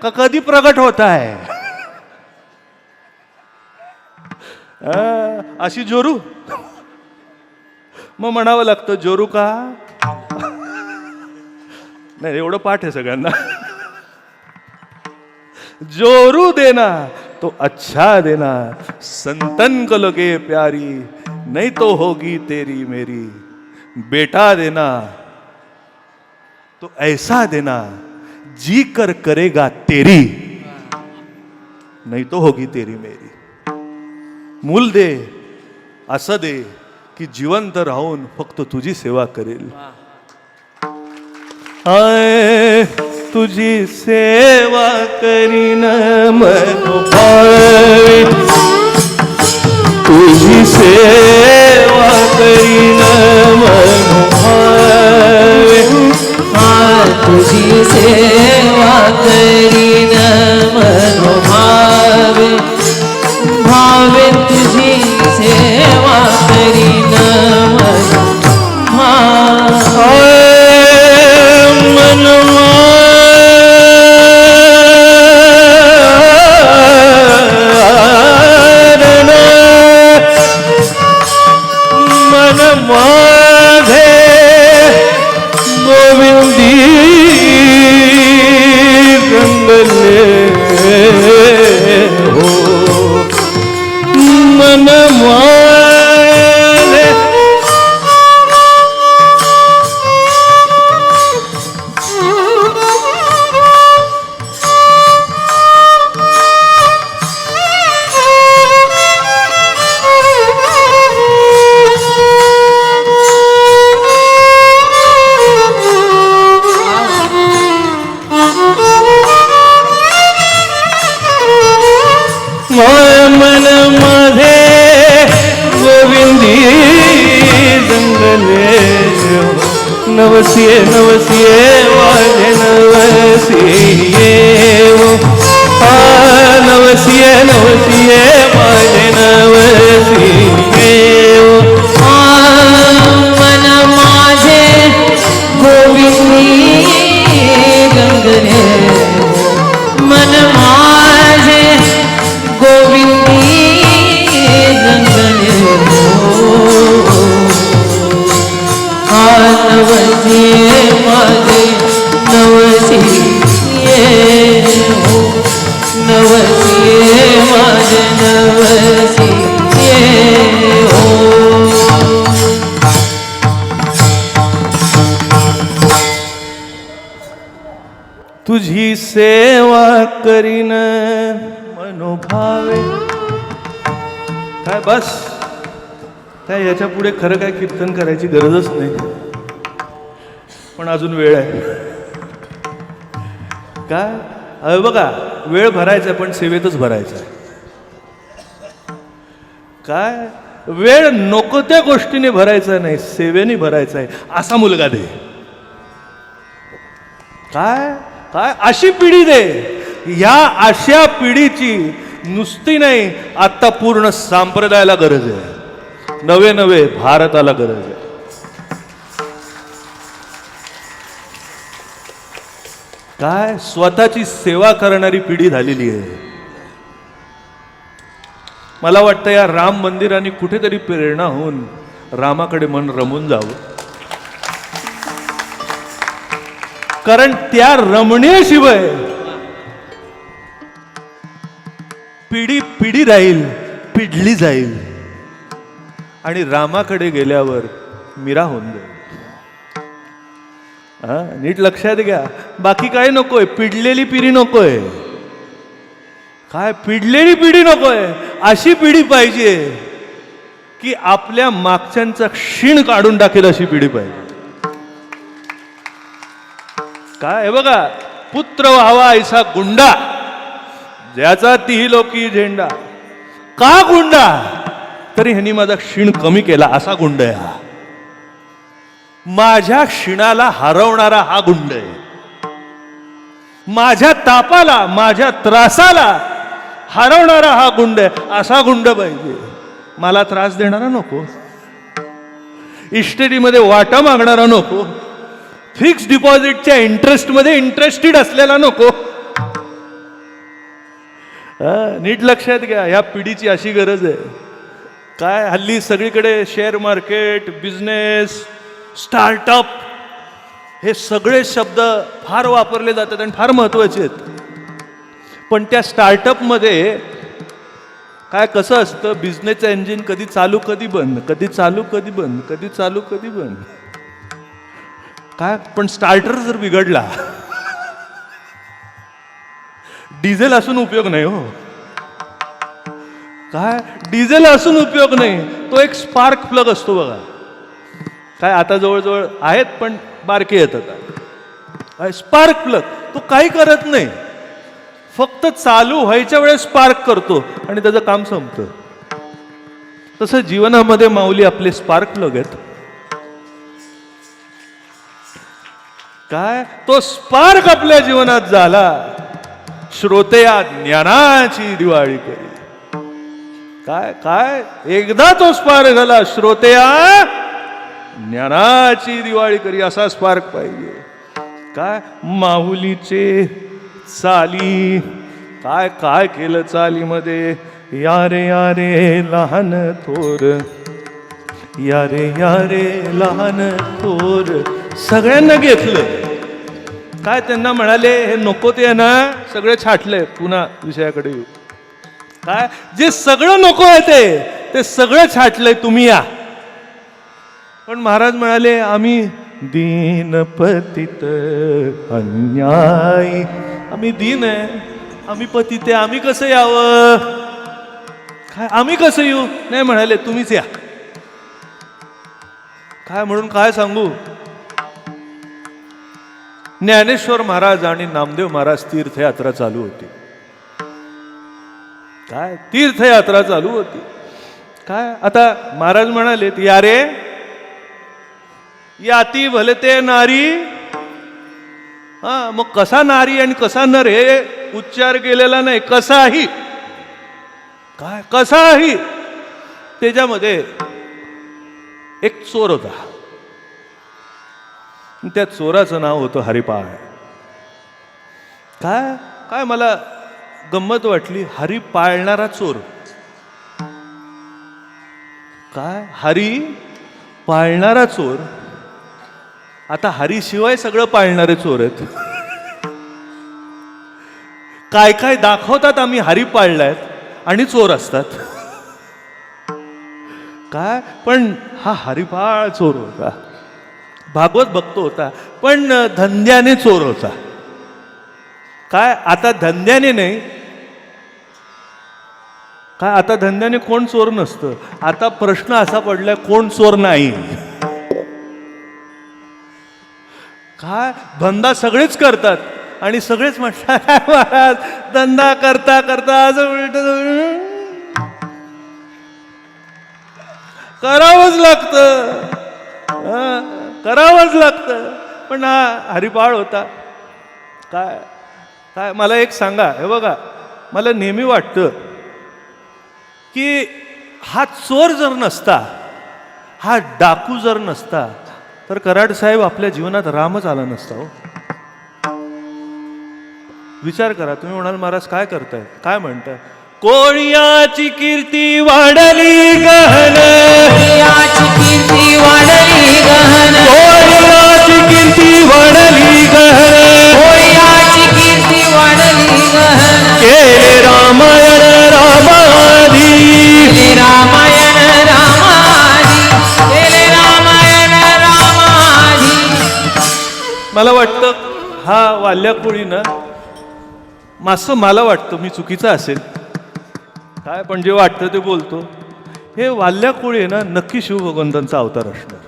का कधी प्रगट होत आहे? अशी जोरू. मग म्हणावं लागतं जोरू का? नाही, एवढं पाठ आहे सगळ्यांना. जोरू देना तो अच्छा देना, संतन को लगे प्यारी, नहीं तो होगी तेरी मेरी. बेटा देना तो ऐसा देना, जी कर करेगा तेरी, नहीं तो होगी तेरी मेरी. मूल दे, असं दे की जिवंत राहून फक्त तुझी सेवा करेल. आय तुझी सेवा करीन मनोभावे, तुझी सेवा करीन मनोभावे, तुझी सेवा करीन मनोभावे, भावे तुझी सेवा करीन मनोभावे. नवसिये नवसिये वाजे नवसिये, नवसिये नवसिये वाजे नवसिये. मन माझे गोविंदी गंगने, मन माझे गोविंदी गंगने. नवसिये माझे नवसिये हो, नवसिये माझे नवसिये हो. तुझी सेवा करीन मनोभावे. काय बस काय याच्या पुढे खरं काय कीर्तन करायची गरजच नाही, पण अजून वेळ आहे. काय अरे बघा, वेळ भरायचा पण सेवेतच भरायचा. काय वेळ नको त्या गोष्टीने भरायचा नाही, सेवेने भरायचा आहे. असा मुलगा दे. काय काय अशी पिढी दे. ह्या अशा पिढीची नुसती नाही, आता पूर्ण संप्रदायाला गरज आहे. नवे नवे भारताला गरज आहे. काय स्वतःची सेवा करणारी पिढी झालेली आहे. मला वाटतं या राम मंदिराने कुठेतरी प्रेरणा होऊन रामाकडे मन रमून जावं. कारण त्या रमणीशिवाय पिढी पिढी राहील, पिढली जाईल आणि रामाकडे गेल्यावर मीरा होऊन जाईल. नीट लक्षात घ्या, बाकी काय नकोय, पिढलेली पिढी नकोय. काय पिढलेली पिढी नकोय, अशी पिढी पाहिजे की आपल्या मागच्यांचा क्षीण काढून टाकेल अशी पिढी पाहिजे. काय हे बघा, पुत्र व्हावा ऐसा गुंडा, ज्याचा तिही लोकी झेंडा. का गुंडा? तरी ह्यांनी माझा क्षीण कमी केला असा गुंड आहे हा. माझ्या क्षीणाला हरवणारा हा गुंड आहे. माझ्या तापाला, माझ्या त्रासाला हरवणारा हा गुंड आहे, असा गुंड पाहिजे. मला त्रास देणारा नको, इस्टेटीमध्ये वाटा मागणारा नको, फिक्स डिपॉझिटच्या इंटरेस्टमध्ये इंटरेस्टेड असलेला नको. नीट लक्षात घ्या, ह्या पिढीची अशी गरज आहे. काय हल्ली सगळीकडे शेअर मार्केट, बिझनेस, स्टार्टअप हे सगळे शब्द फार वापरले जातात आणि फार महत्वाचे आहेत. पण त्या स्टार्टअपमध्ये काय कसं असतं, बिझनेसचं इंजिन कधी चालू कधी बंद, कधी चालू कधी बंद, कधी चालू कधी बंद. काय पण स्टार्टर जर बिघडला, डिझेल असून उपयोग नाही हो. काय डिझेल असून उपयोग नाही, तो एक स्पार्क प्लग असतो बघा. काय आता जवळजवळ आहेत पण बारके येतात. काय स्पार्क प्लग, तो काही करत नाही, फक्त चालू व्हायच्या वेळेस स्पार्क करतो आणि त्याचं काम संपतं. तसं जीवनामध्ये माऊली आपले स्पार्क प्लग आहेत. काय तो स्पार्क आपल्या जीवनात झाला, श्रोतेया ज्ञानाची दिवाळी करी. काय काय एकदा तो स्पार्क झाला, श्रोतेया ज्ञानाची दिवाळी करी, असा स्पार्क पाहिजे. काय माऊलीचे चाली, काय काय केलं चालीमध्ये. यारे यारे लहान थोर, यारे यारे लहान थोर, सगळ्यांना घेतलं. काय त्यांना म्हणाले हे नको ते ना सगळे छाटले. पुन्हा विषयाकडे येऊ. काय जे सगळं नको आहे ते सगळं छाटलंय, तुम्ही या. पण महाराज म्हणाले आम्ही दीन पतित अन्यायी, आम्ही दीन आहे, आम्ही पतित आहे, आम्ही कसं यावं, काय आम्ही कसं येऊ. नाही म्हणाले तुम्हीच या. काय म्हणून काय सांगू, ज्ञानेश्वर महाराज आणि नामदेव महाराज तीर्थयात्रा चालू होती. काय तीर्थयात्रा चालू होती. काय आता महाराज म्हणाले या रे याती भलते नारी. मग कसा नारी आणि कसा नर हे उच्चार केलेला नाही, कसाही. काय कसाही. त्याच्यामध्ये एक चोर होता, त्या चोराचं नाव होतं हरिपाळ. काय काय मला गंमत वाटली, हरी पाळणारा चोर. काय हरी पाळणारा चोर. आता हरी शिवाय सगळं पाळणारे चोर आहेत. काय काय दाखवतात आम्ही हरी पाळलायत आणि चोर असतात. काय पण हा हरिपाळ चोर होता, भागवत भक्त होता, पण धंद्याने चोर होता. काय आता धंद्याने नाही, काय आता धंद्याने कोण चोर नसतं. आता प्रश्न असा पडलाय कोण चोर नाही. काय धंदा सगळेच करतात आणि सगळेच म्हणतात महाराज धंदा करता करता असं उलट करावंच लागतं, करावंच लागतं. पण हा हरिपाळ होता. काय काय मला एक सांगा, हे बघा मला नेहमी वाटतं की हा चोर जर नसता, हा डाकू जर नसता, तर कराड साहेब आपल्या जीवनात रामच आला नसता हो. विचार करा. तुम्ही म्हणाल महाराज काय करताय, काय म्हणताय. कोळियाची कीर्ती वाढली गहन, कोळियाची कीर्ती वाढली गहन, कोळियाची कीर्ती वाढली गहन, कोळियाची कीर्ती वाढली गहन. केले रामायण रामाधी, केले रामायण रामाधी, केले रामायण रामाधी. मला वाटतं हा वाल्या कोळीनं मासं, मला वाटतं मी चुकीचं असेल काय, पण जे वाटतं ते बोलतो. हे वाल्या कोळी आहे ना नक्की शिवभगवंतांचा अवतार असणार,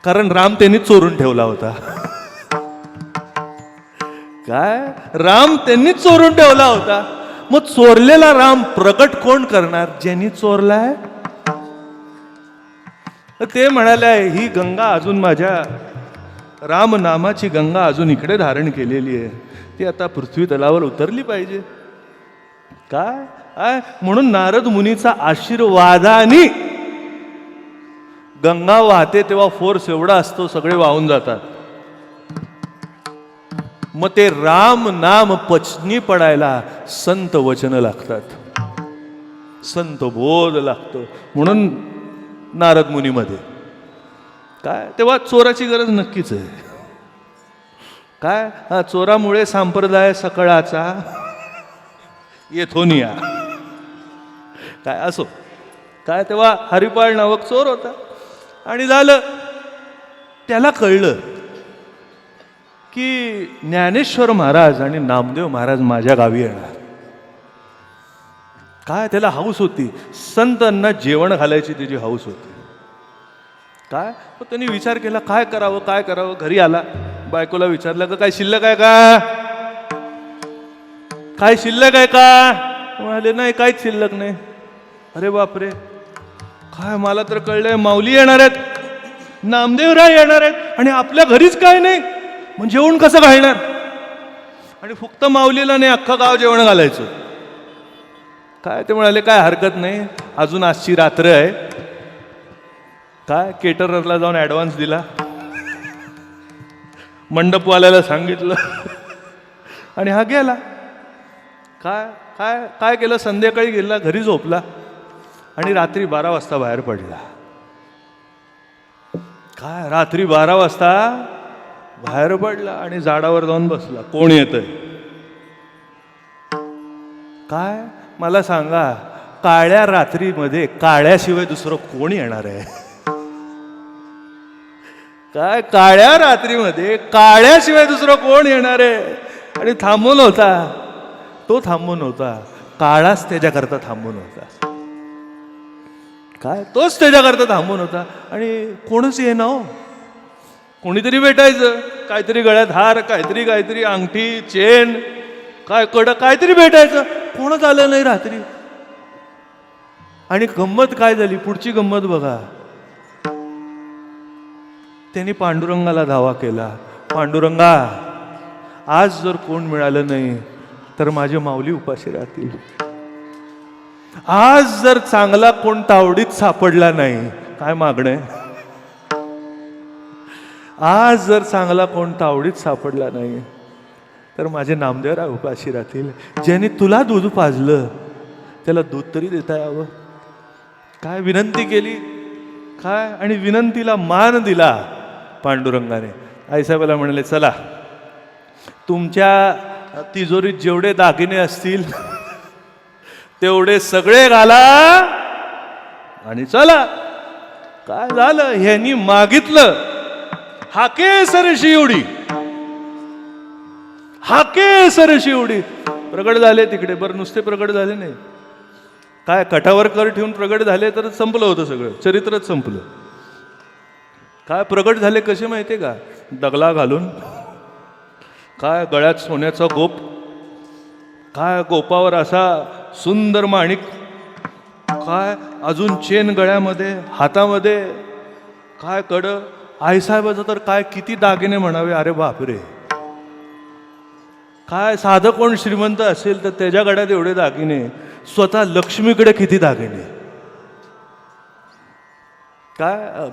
कारण राम त्यांनी चोरून ठेवला होता. काय राम त्यांनी चोरून ठेवला होता. मग चोरलेला राम प्रकट कोण करणार, ज्यांनी चोरलाय. ते म्हणाले ही गंगा अजून माझ्या राम नामाची गंगा अजून इकडे धारण केलेली आहे, ती आता पृथ्वी तलावर उतरली पाहिजे. काय म्हणून नारद मुनीचा आशीर्वादाने गंगा वाहते तेव्हा फोर्स एवढा असतो, सगळे वाहून जातात. मग ते राम नाम पचनी पडायला संत वचन लागतात, संत बोध लागतो. म्हणून नारद मुनीमध्ये तेव्हा चोराची गरज नक्कीच आहे. चोरामुळे संप्रदाय सकळाचा येथोनिया असो. तेव्हा हरिपाळ नावक चोर होता आणि झालं, त्याला कळलं की ज्ञानेश्वर महाराज आणि नामदेव महाराज माझ्या गावी येणार. त्याला हौस होती, संतांना जेवण घालायची त्याची हौस होती. त्यांनी विचार केला काय करावं. घरी आला, बायकोला विचारलं का काय शिल्लक आहे का? म्हणाले नाही, काहीच शिल्लक नाही. अरे बापरे, मला तर कळलंय माऊली येणार आहेत, नामदेवराय येणार आहेत आणि आपल्या घरीच काय नाही, मग जेवण कसं घालणार? आणि फक्त माऊलीला नाही, अख्खं गाव जेवण घालायचं. ते म्हणाले काय हरकत नाही, अजून आजची रात्र आहे. केटररला जाऊन ऍडव्हान्स दिला, मंडपवाल्याला सांगितलं आणि हा गेला. काय केलं, संध्याकाळी गेला, घरी झोपला आणि रात्री 12 वाजता बाहेर पडला. रात्री 12 वाजता बाहेर पडला आणि झाडावर जाऊन बसला. कोण येतंय? मला सांगा, काळ्या रात्रीमध्ये काळ्याशिवाय दुसरं कोण येणार आहे? काळ्या रात्रीमध्ये काळ्याशिवाय दुसरं कोण येणार आहे? आणि थांबून होता, तो थांबून होता, काळाच त्याच्याकरता थांबून होता. तोच त्याच्याकरता थांबून होता आणि कोणच येईना हो. कोणीतरी भेटायचं, काहीतरी गळ्यात हार, काहीतरी अंगठी, चेन, कडं काहीतरी भेटायचं, कोणच आलं नाही रात्री. आणि गंमत काय झाली, पुढची गंमत बघा. त्यांनी पांडुरंगाला धावा केला, पांडुरंगा आज जर कोण मिळालं नाही तर माझे माऊली उपाशी राहतील. आज जर चांगला कोण तावडीत सापडला नाही, काय मागणं आहे? आज जर चांगला कोण तावडीत सापडला नाही तर माझे नामदेवराय उपाशी राहतील. ज्याने तुला दूध पाजलं त्याला दूध तरी देता यावं. विनंती केली, आणि विनंतीला मान दिला पांडुरंगाने. आईसाहेबाला म्हणले चला, तुमच्या तिजोरीत जेवढे दागिने असतील तेवढे सगळे घाला आणि चला. झालं, ह्यांनी मागितलं, हाके सरशी उडी प्रगट झाले तिकडे. बरं, नुसते प्रगट झाले नाही, कठावर कर ठेवून प्रगट झाले तर संपलं होतं सगळं, चरित्रच संपलं. प्रगट झाले कसे माहितीये का? दगला घालून, गळ्यात सोन्याचा गोप, गोपावर असा सुंदर माणिक, अजून चेन गळ्यामध्ये, हातामध्ये, कडं. आईसाहेबाचं तर किती दागिने म्हणावे. अरे बापरे, साधं कोण श्रीमंत असेल तर त्याच्या गळ्यात एवढे दागिने, स्वतः लक्ष्मीकडे किती दागिने.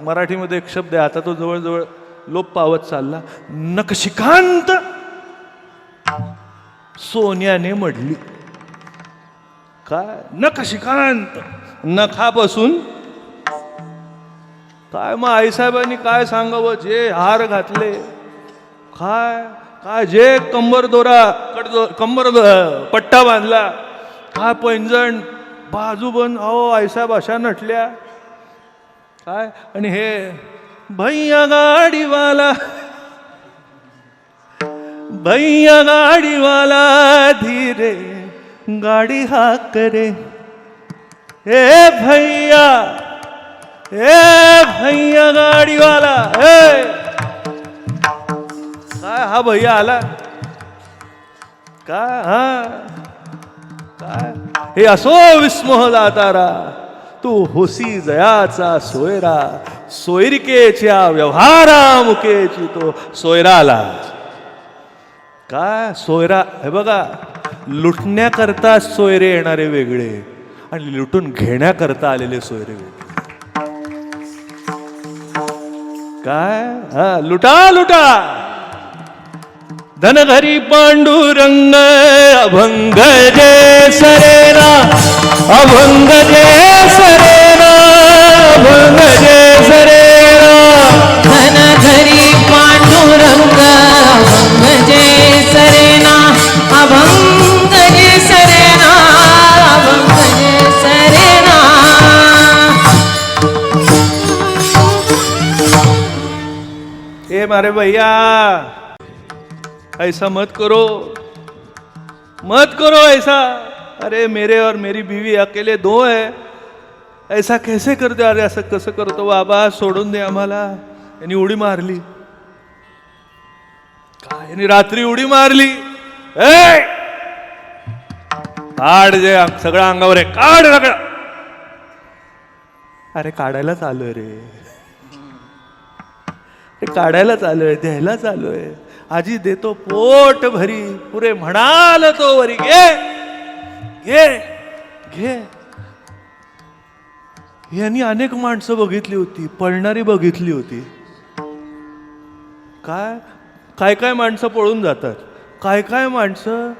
मराठीमध्ये एक शब्द आहे, आता तो जवळजवळ लोप पावत चालला. नखशिखांत सोन्याने मढली. नखशिखांत, नखापासून. मग आईसाहेबांनी काय सांगावं, जे हार घातले, जे कंबर पट्टा बांधला, पैंजण, बाजूबंद, आईसाहेब अशा नटल्या. आणि हे भैया गाडीवाला धीरे गाडी हाक करे, हे भैया गाडीवाला. हा भैया आला हे असो विस्मोह दातारा, तू होसी जयाचा सोयरा, सोयरिकेच्या व्यवहारामुखेची तो सोयरा आला. काय सोयरा हे बघा, लुटण्याकरता सोयरे येणारे वेगळे आणि लुटून घेण्याकरता आलेले सोयरे वेगळे. काय हा लुटा लुटा. धनघरी पांडुरंग अभंग जे सरेना, अभंग जे सरेना, अभंग जे सरेना. धन घरी पांडुरंग अभंग जे सरेना, अभंग जे सरेना, अभंग जे सरेना. ए मारे भैया, ऐसा मत करो, मत करो ऐसा. अरे मेरे और मेरी बीवी अकेले दो है, ऐसा कैसे करते. अरे असं कसं करतो बाबा, सोडून दे आम्हाला. यांनी उडी मारली. काय यांनी रात्री उडी मारली. ए काढ जे सगळं अंगावर आहे, काढ सगळं. अरे काढायला चालू रे, काढायला चालू आहे, द्यायला चालू आहे. आजी देतो पोट भरी, पुरे म्हणाल तो वरी. घे घे घे. यांनी अनेक माणसं बघितली होती, पळणारी बघितली होती. काय काय काय माणसं पळून जातात, काय काय माणसं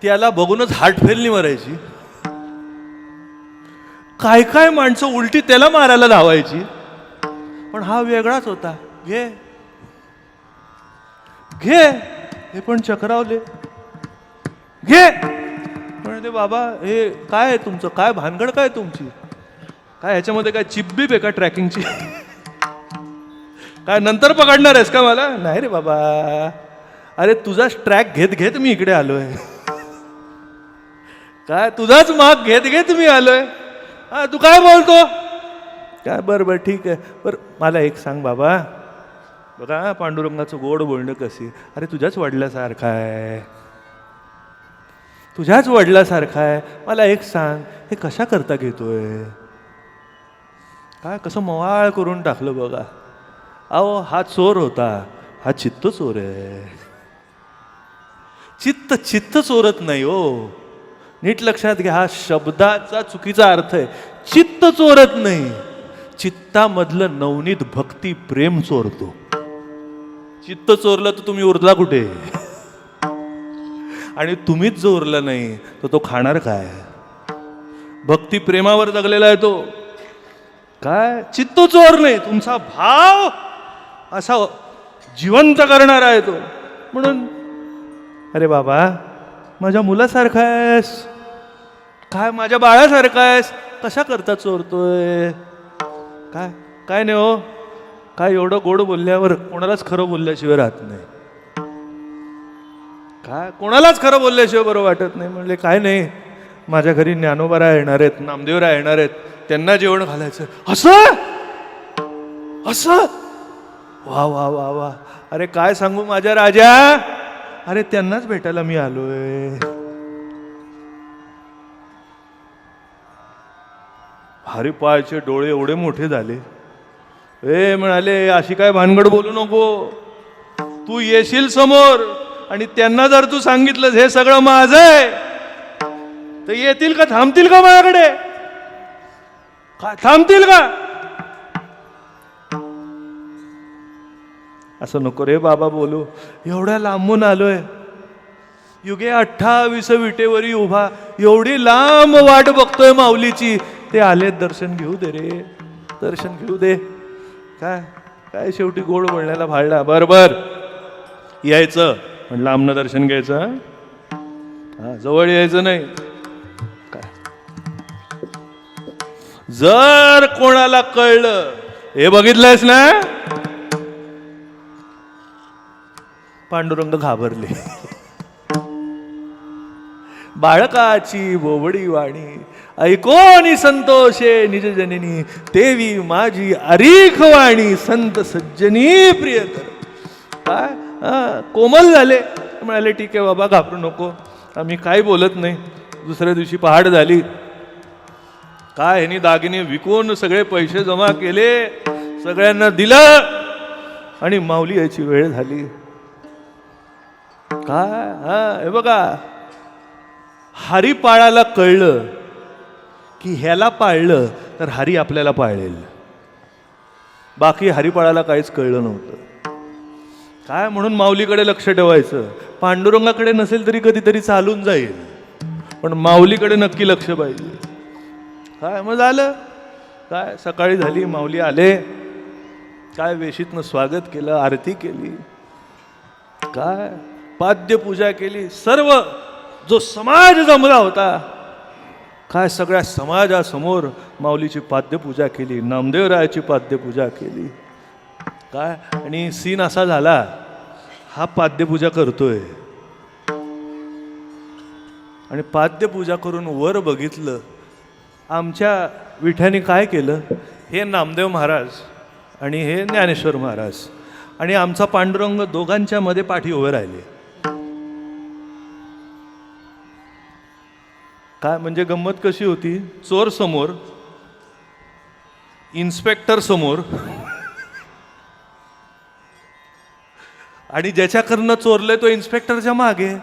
त्याला बघूनच हार्ट फेलनी मरायची, काय काय माणसं उलटी त्याला मारायला धावायची. पण हा वेगळाच होता. घे घे. हे पण चक्रावले. घे. म्हणते बाबा हे काय आहे तुमचं, काय भानगड काय तुमची, काय ह्याच्यामध्ये काय चिपबीप आहे का ट्रॅकिंगची, काय नंतर पकडणार आहेस का मला. नाही रे बाबा, अरे तुझाच ट्रॅक घेत घेत मी इकडे आलोय. काय तुझाच माग घेत घेत मी आलोय. हा तू काय बोलतो. काय बरं बरं ठीक आहे. बरं मला एक सांग बाबा, बघा पांडुरंगाचं गोड बोलणं कशी. अरे तुझ्याच वडिलासारखं आहे, तुझ्याच वडिलासारखं आहे. मला एक सांग, हे कशा करता घेतोय. काय कसं मवाळ करून टाकलं बघा. अहो हा चोर होता, हा चित्त चोर आहे. चित्त चित्त चोरत नाही हो, नीट लक्षात घ्या. हा शब्दाचा चुकीचा अर्थ आहे. चित्त चोरत नाही, चित्तामधलं नवनीत भक्ती प्रेम चोरतो. चित्त चोरलं तर तुम्ही उरला कुठे, आणि तुम्हीच जो उरला नाही तर तो खाणार काय. भक्ती प्रेमावर जगलेला आहे तो. काय चित्त चोर नाही, तुमचा भाव असा जिवंत करणारा आहे तो. म्हणून अरे बाबा माझ्या मुलासारखा आहेस, काय माझ्या बाळासारखा आहेस, कशा करता चोरतोय. काय काय नाही हो, काय एवढं गोड बोलल्यावर कोणालाच खरं बोलल्याशिवाय राहत नाही. काय कोणालाच खरं बोलल्याशिवाय बरं वाटत नाही. म्हणले काय नाही, माझ्या घरी ज्ञानोबा येणार आहेत, नामदेवराय येणार आहेत, त्यांना जेवण घालायचं. असं असं वा वा वा वा. अरे काय सांगू माझ्या राजा, अरे त्यांनाच भेटायला मी आलोय. हरिपाळचे डोळे एवढे मोठे झाले. ए म्हणाले अशी काय भानगड बोलू नको, तू येशील समोर आणि त्यांना जर तू सांगितलं हे सगळं माझं आहे तर येतील का, थांबतील का माझ्याकडे, थांबतील का. असं नको रे बाबा बोलू, एवढ्या लांबून आलोय, युगे 28 विटेवरी उभा, एवढी लांब वाट बघतोय माऊलीची. ते आले, दर्शन घेऊ दे रे, दर्शन घेऊ दे. काय काय शेवटी गोड बोलण्याला भाळला. बरोबर यायचं पण लांबनं दर्शन घ्यायचं, हा जवळ यायचं नाही. काय जर कोणाला कळलं, हे बघितलंयस ना, पांडुरंग घाबरले. बाळकाची बोबडी वाणी ऐकोनी संतोषे निज जननी, देवी माझी अरीख वाणी संत सज्जनी प्रियकर. काय कोमल झाले. म्हणाले ठीक आहे बाबा घाबरू नको, आम्ही काही बोलत नाही. दुसऱ्या दिवशी पहाट झाली. काय ह्यांनी दागिने विकून सगळे पैसे जमा केले, सगळ्यांना दिलं आणि माऊली यायची वेळ झाली. काय हे बघा, हरिपाळाला कळलं की ह्याला पाळलं तर हरी आपल्याला पाळेल. बाकी हरिपाळाला काहीच कळलं नव्हतं. काय म्हणून माऊलीकडे लक्ष ठेवायचं. पांडुरंगाकडे नसेल तरी कधीतरी चालून जाईल, पण माऊलीकडे नक्की लक्ष पाहिजे. काय मग झालं काय, सकाळी झाली, माऊली आले, काय वेशीतनं स्वागत केलं, आरती केली, काय पाद्य पूजा केली. सर्व जो समाज जमला होता, काय सगळ्या समाजासमोर माऊलीची पाद्यपूजा केली, नामदेवरायाची पाद्यपूजा केली. काय आणि सीन असा झाला, हा पाद्यपूजा करतोय आणि पाद्यपूजा करून वर बघितलं, आमच्या विठ्याने काय केलं, हे नामदेव महाराज आणि हे ज्ञानेश्वर महाराज आणि आमचा पांडुरंग दोघांच्या मध्ये पाठी उभे राहिले. काय म्हणजे गंमत कशी होती, चोर समोर, इन्स्पेक्टर समोर आणि ज्याच्याकडनं चोरले तो इन्स्पेक्टरच्या मागे.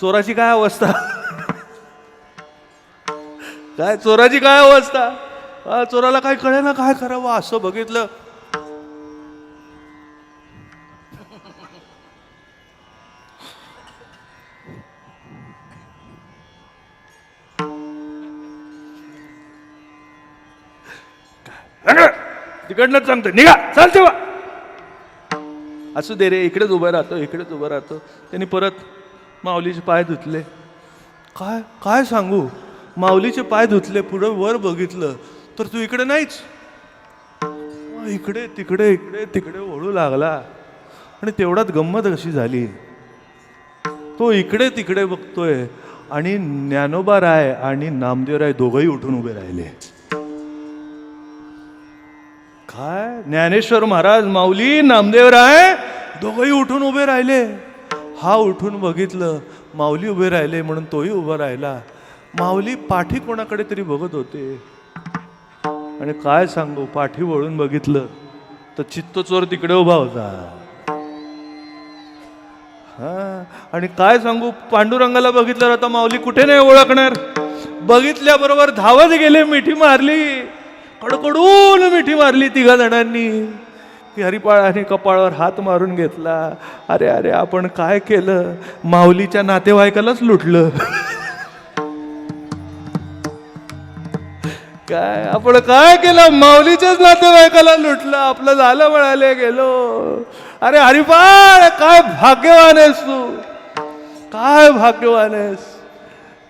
चोराची काय अवस्था काय चोराची काय अवस्था, चोराला काय कळेना काय करावं. असं बघितलं, तिकडनंच सांगतो निघा, चाल तेव्हा. असू दे रे, इकडेच उभं राहतो, इकडेच उभं राहतो. त्यांनी परत माऊलीचे पाय धुतले. काय काय सांगू, माऊलीचे पाय धुतले, पुढे वर बघितलं तर तू इकडे नाहीच. इकडे तिकडे इकडे तिकडे ओढू लागला आणि तेवढ्यात गंमत कशी झाली, तो इकडे तिकडे बघतोय आणि ज्ञानोबा राय आणि नामदेव राय दोघंही उठून उभे राहिले. काय ज्ञानेश्वर महाराज, माऊली, नामदेवराय दोघंही उठून उभे राहिले. हा उठून बघितलं, माऊली उभे राहिले म्हणून तोही उभा राहिला. माऊली पाठी कोणाकडे तरी बघत होते आणि काय सांगू, पाठी वळून बघितलं तर चित्तचोर तिकडे उभा होता. हा आणि काय सांगू, पांडुरंगाला बघितलं आता माऊली कुठे नाही ओळखणार. बघितल्याबरोबर धावत गेले, मिठी मारली, कडकडून मिठी मारली तिघा जणांनी. की हरिपाळाने कपाळावर हात मारून घेतला. अरे अरे, आपण काय केलं, माऊलीच्या नातेवाईकालाच लुटलं. काय आपण काय केलं, माऊलीच्याच नातेवाईकाला लुटलं, आपलं झालं म्हणाले गेलो. अरे हरिपाळ, काय भाग्यवान आहेस तू, काय भाग्यवान आहेस.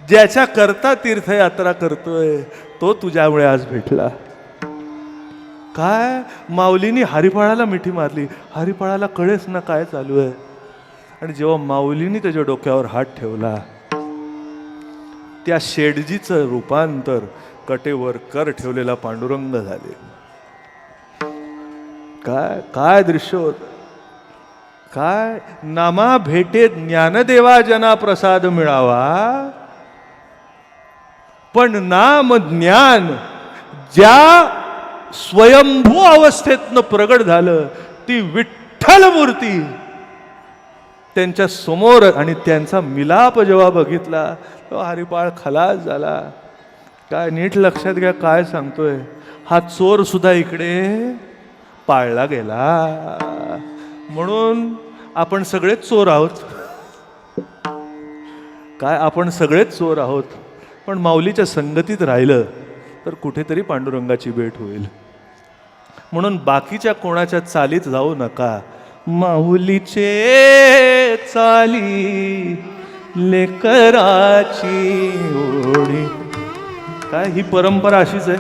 ज्याच्या करता तीर्थयात्रा करतोय तो तुझ्यामुळे आज भेटला. काय माऊलीनी हरिपाळाला मिठी मारली. हरिपाळाला कळेच ना काय चालू आहे. आणि जेव्हा माऊलीनी त्याच्या डोक्यावर हात ठेवला, त्या शेडजीचं रूपांतर कटेवर कर ठेवलेला पांडुरंग झाले. काय काय दृश्य होत. काय नामा भेटे ज्ञानदेवा जना प्रसाद मिळावा, पण नाम ज्ञान ज्या स्वयंभू अवस्थेतनं प्रगट झालं, ती विठ्ठल मूर्ती त्यांच्या समोर आणि त्यांचा मिलाप जेव्हा बघितला तेव्हा हरिपाळ खलास झाला. काय नीट लक्षात घ्या काय सांगतोय, हा चोर सुद्धा इकडे पाळला गेला. म्हणून आपण सगळेच चोर आहोत. काय आपण सगळेच चोर आहोत, पण माऊलीच्या संगतीत राहिलं तर कुठेतरी पांडुरंगाची भेट होईल. म्हणून बाकीच्या कोणाच्या चालीत जाऊ नका. माऊलीचे चाली लेकराची ओढी. काय ही परंपरा अशीच आहे,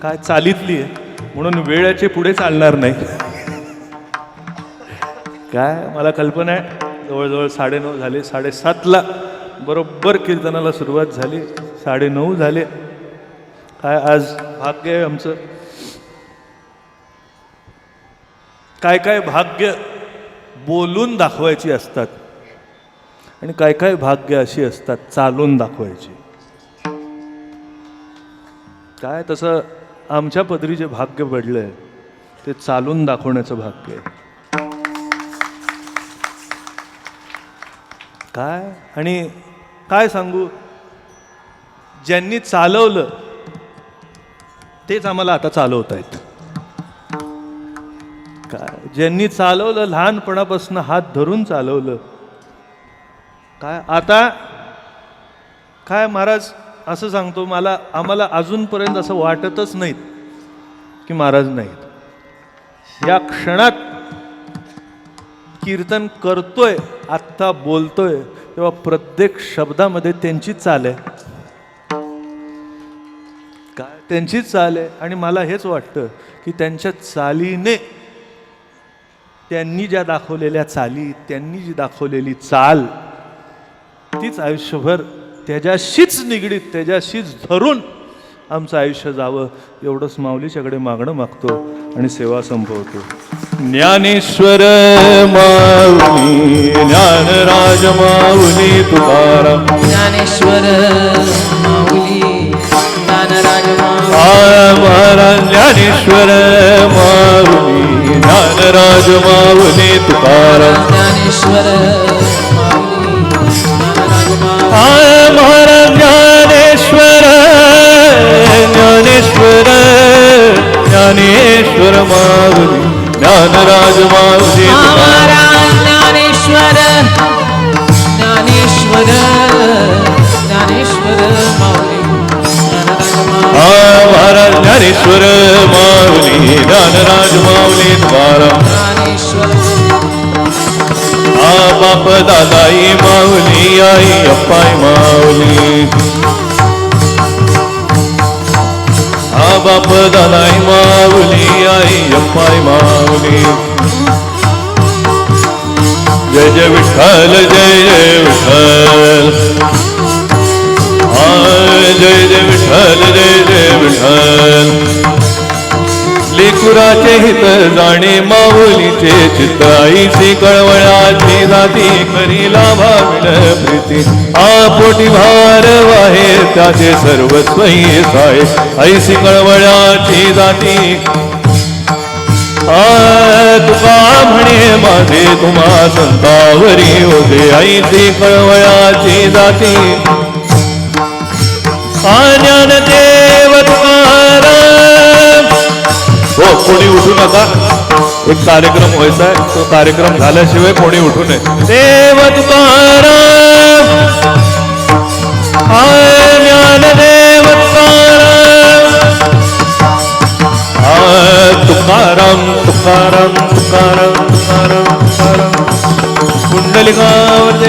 काय चालीतली आहे, म्हणून वेळेचे पुढे चालणार नाही. काय मला कल्पना आहे, जवळजवळ 9:30 झाले. 7:30ला बरोबर कीर्तनाला सुरुवात झाली, 9:30 झाले. काय आज भाग्य आहे आमचं. काय काय भाग्य बोलून दाखवायची असतात आणि काय काय भाग्य अशी असतात चालून दाखवायची. काय तसं आमच्या पदरी जे भाग्य पडलंय ते चालून दाखवण्याचं भाग्य आहे. काय आणि काय सांगू, ज्यांनी चालवलं तेच आम्हाला आता चालवत आहेत. काय ज्यांनी चालवलं, लहानपणापासून हात धरून चालवलं, काय आता काय महाराज असं सांगतो, आम्हाला अजूनपर्यंत असं वाटतच नाहीत की महाराज नाहीत. या क्षणात कीर्तन करतोय, आत्ता बोलतोय, तेव्हा प्रत्येक शब्दामध्ये त्यांचीच चाल आहे. काय त्यांचीच चाल आहे. आणि मला हेच वाटतं की त्यांच्या चालीने, त्यांनी ज्या दाखवलेल्या चाली, त्यांनी जी दाखवलेली चाल, तीच आयुष्यभर त्याच्याशीच निगडीत, त्याच्याशीच धरून आमचं आयुष्य जावं, एवढंच माऊलीच्याकडे मागणं मागतो आणि सेवा संपवतो. ज्ञानेश्वर माऊली, ज्ञानराज माऊली तुकाराम, ज्ञानेश्वर माऊली, ज्ञानराज माऊली, महाराज ज्ञानेश्वर माऊली, ज्ञानराज माऊली तुकाराम, ज्ञानेश्वर माऊली, ज्ञानराज माऊली, महाराज ज्ञानेश्वर, ज्ञानेश्वर, ज्ञानेश्वर माऊली, ज्ञानराज माऊली महाराज ज्ञानेश्वर, ज्ञानेश्वर, ज्ञानेश्वर माऊली, ज्ञानराज माऊली, महाराज ज्ञानेश्वर माऊली, ज्ञानराज माऊली तुकाराम, ज्ञानेश्वर बाप दादाई माऊली, आई अप्पाई माऊली, बाप दादाई माऊली, आई अप्पाई माऊली. जय जय विठ्ठल, जय जय विठ्ठल, जय जय विठ्ठल, जय जय विठ्ठल. लेकुराचे हित जाणे माऊलीचे चित्त, आईची कळवळाची जाती करी लाभाविण प्रीती. आपोटी भार वाहे त्याचे सर्वस्व साय, आईची कळवळाची जाती. तुका म्हणे माझे तुम्हा संतावरी होते, आईची कळवळाची जाती. ज्ञानदेव तुकाराम. हो, कोणी उठू नका, एक कार्यक्रम व्हायचा आहे, तो कार्यक्रम झाल्याशिवाय कोणी उठू नये. देव तुकाराम, ज्ञानदेव तुकाराम, तुकाराम तुकाराम तुकाराम तुकाराम तुकाराम. कुंडलिकावर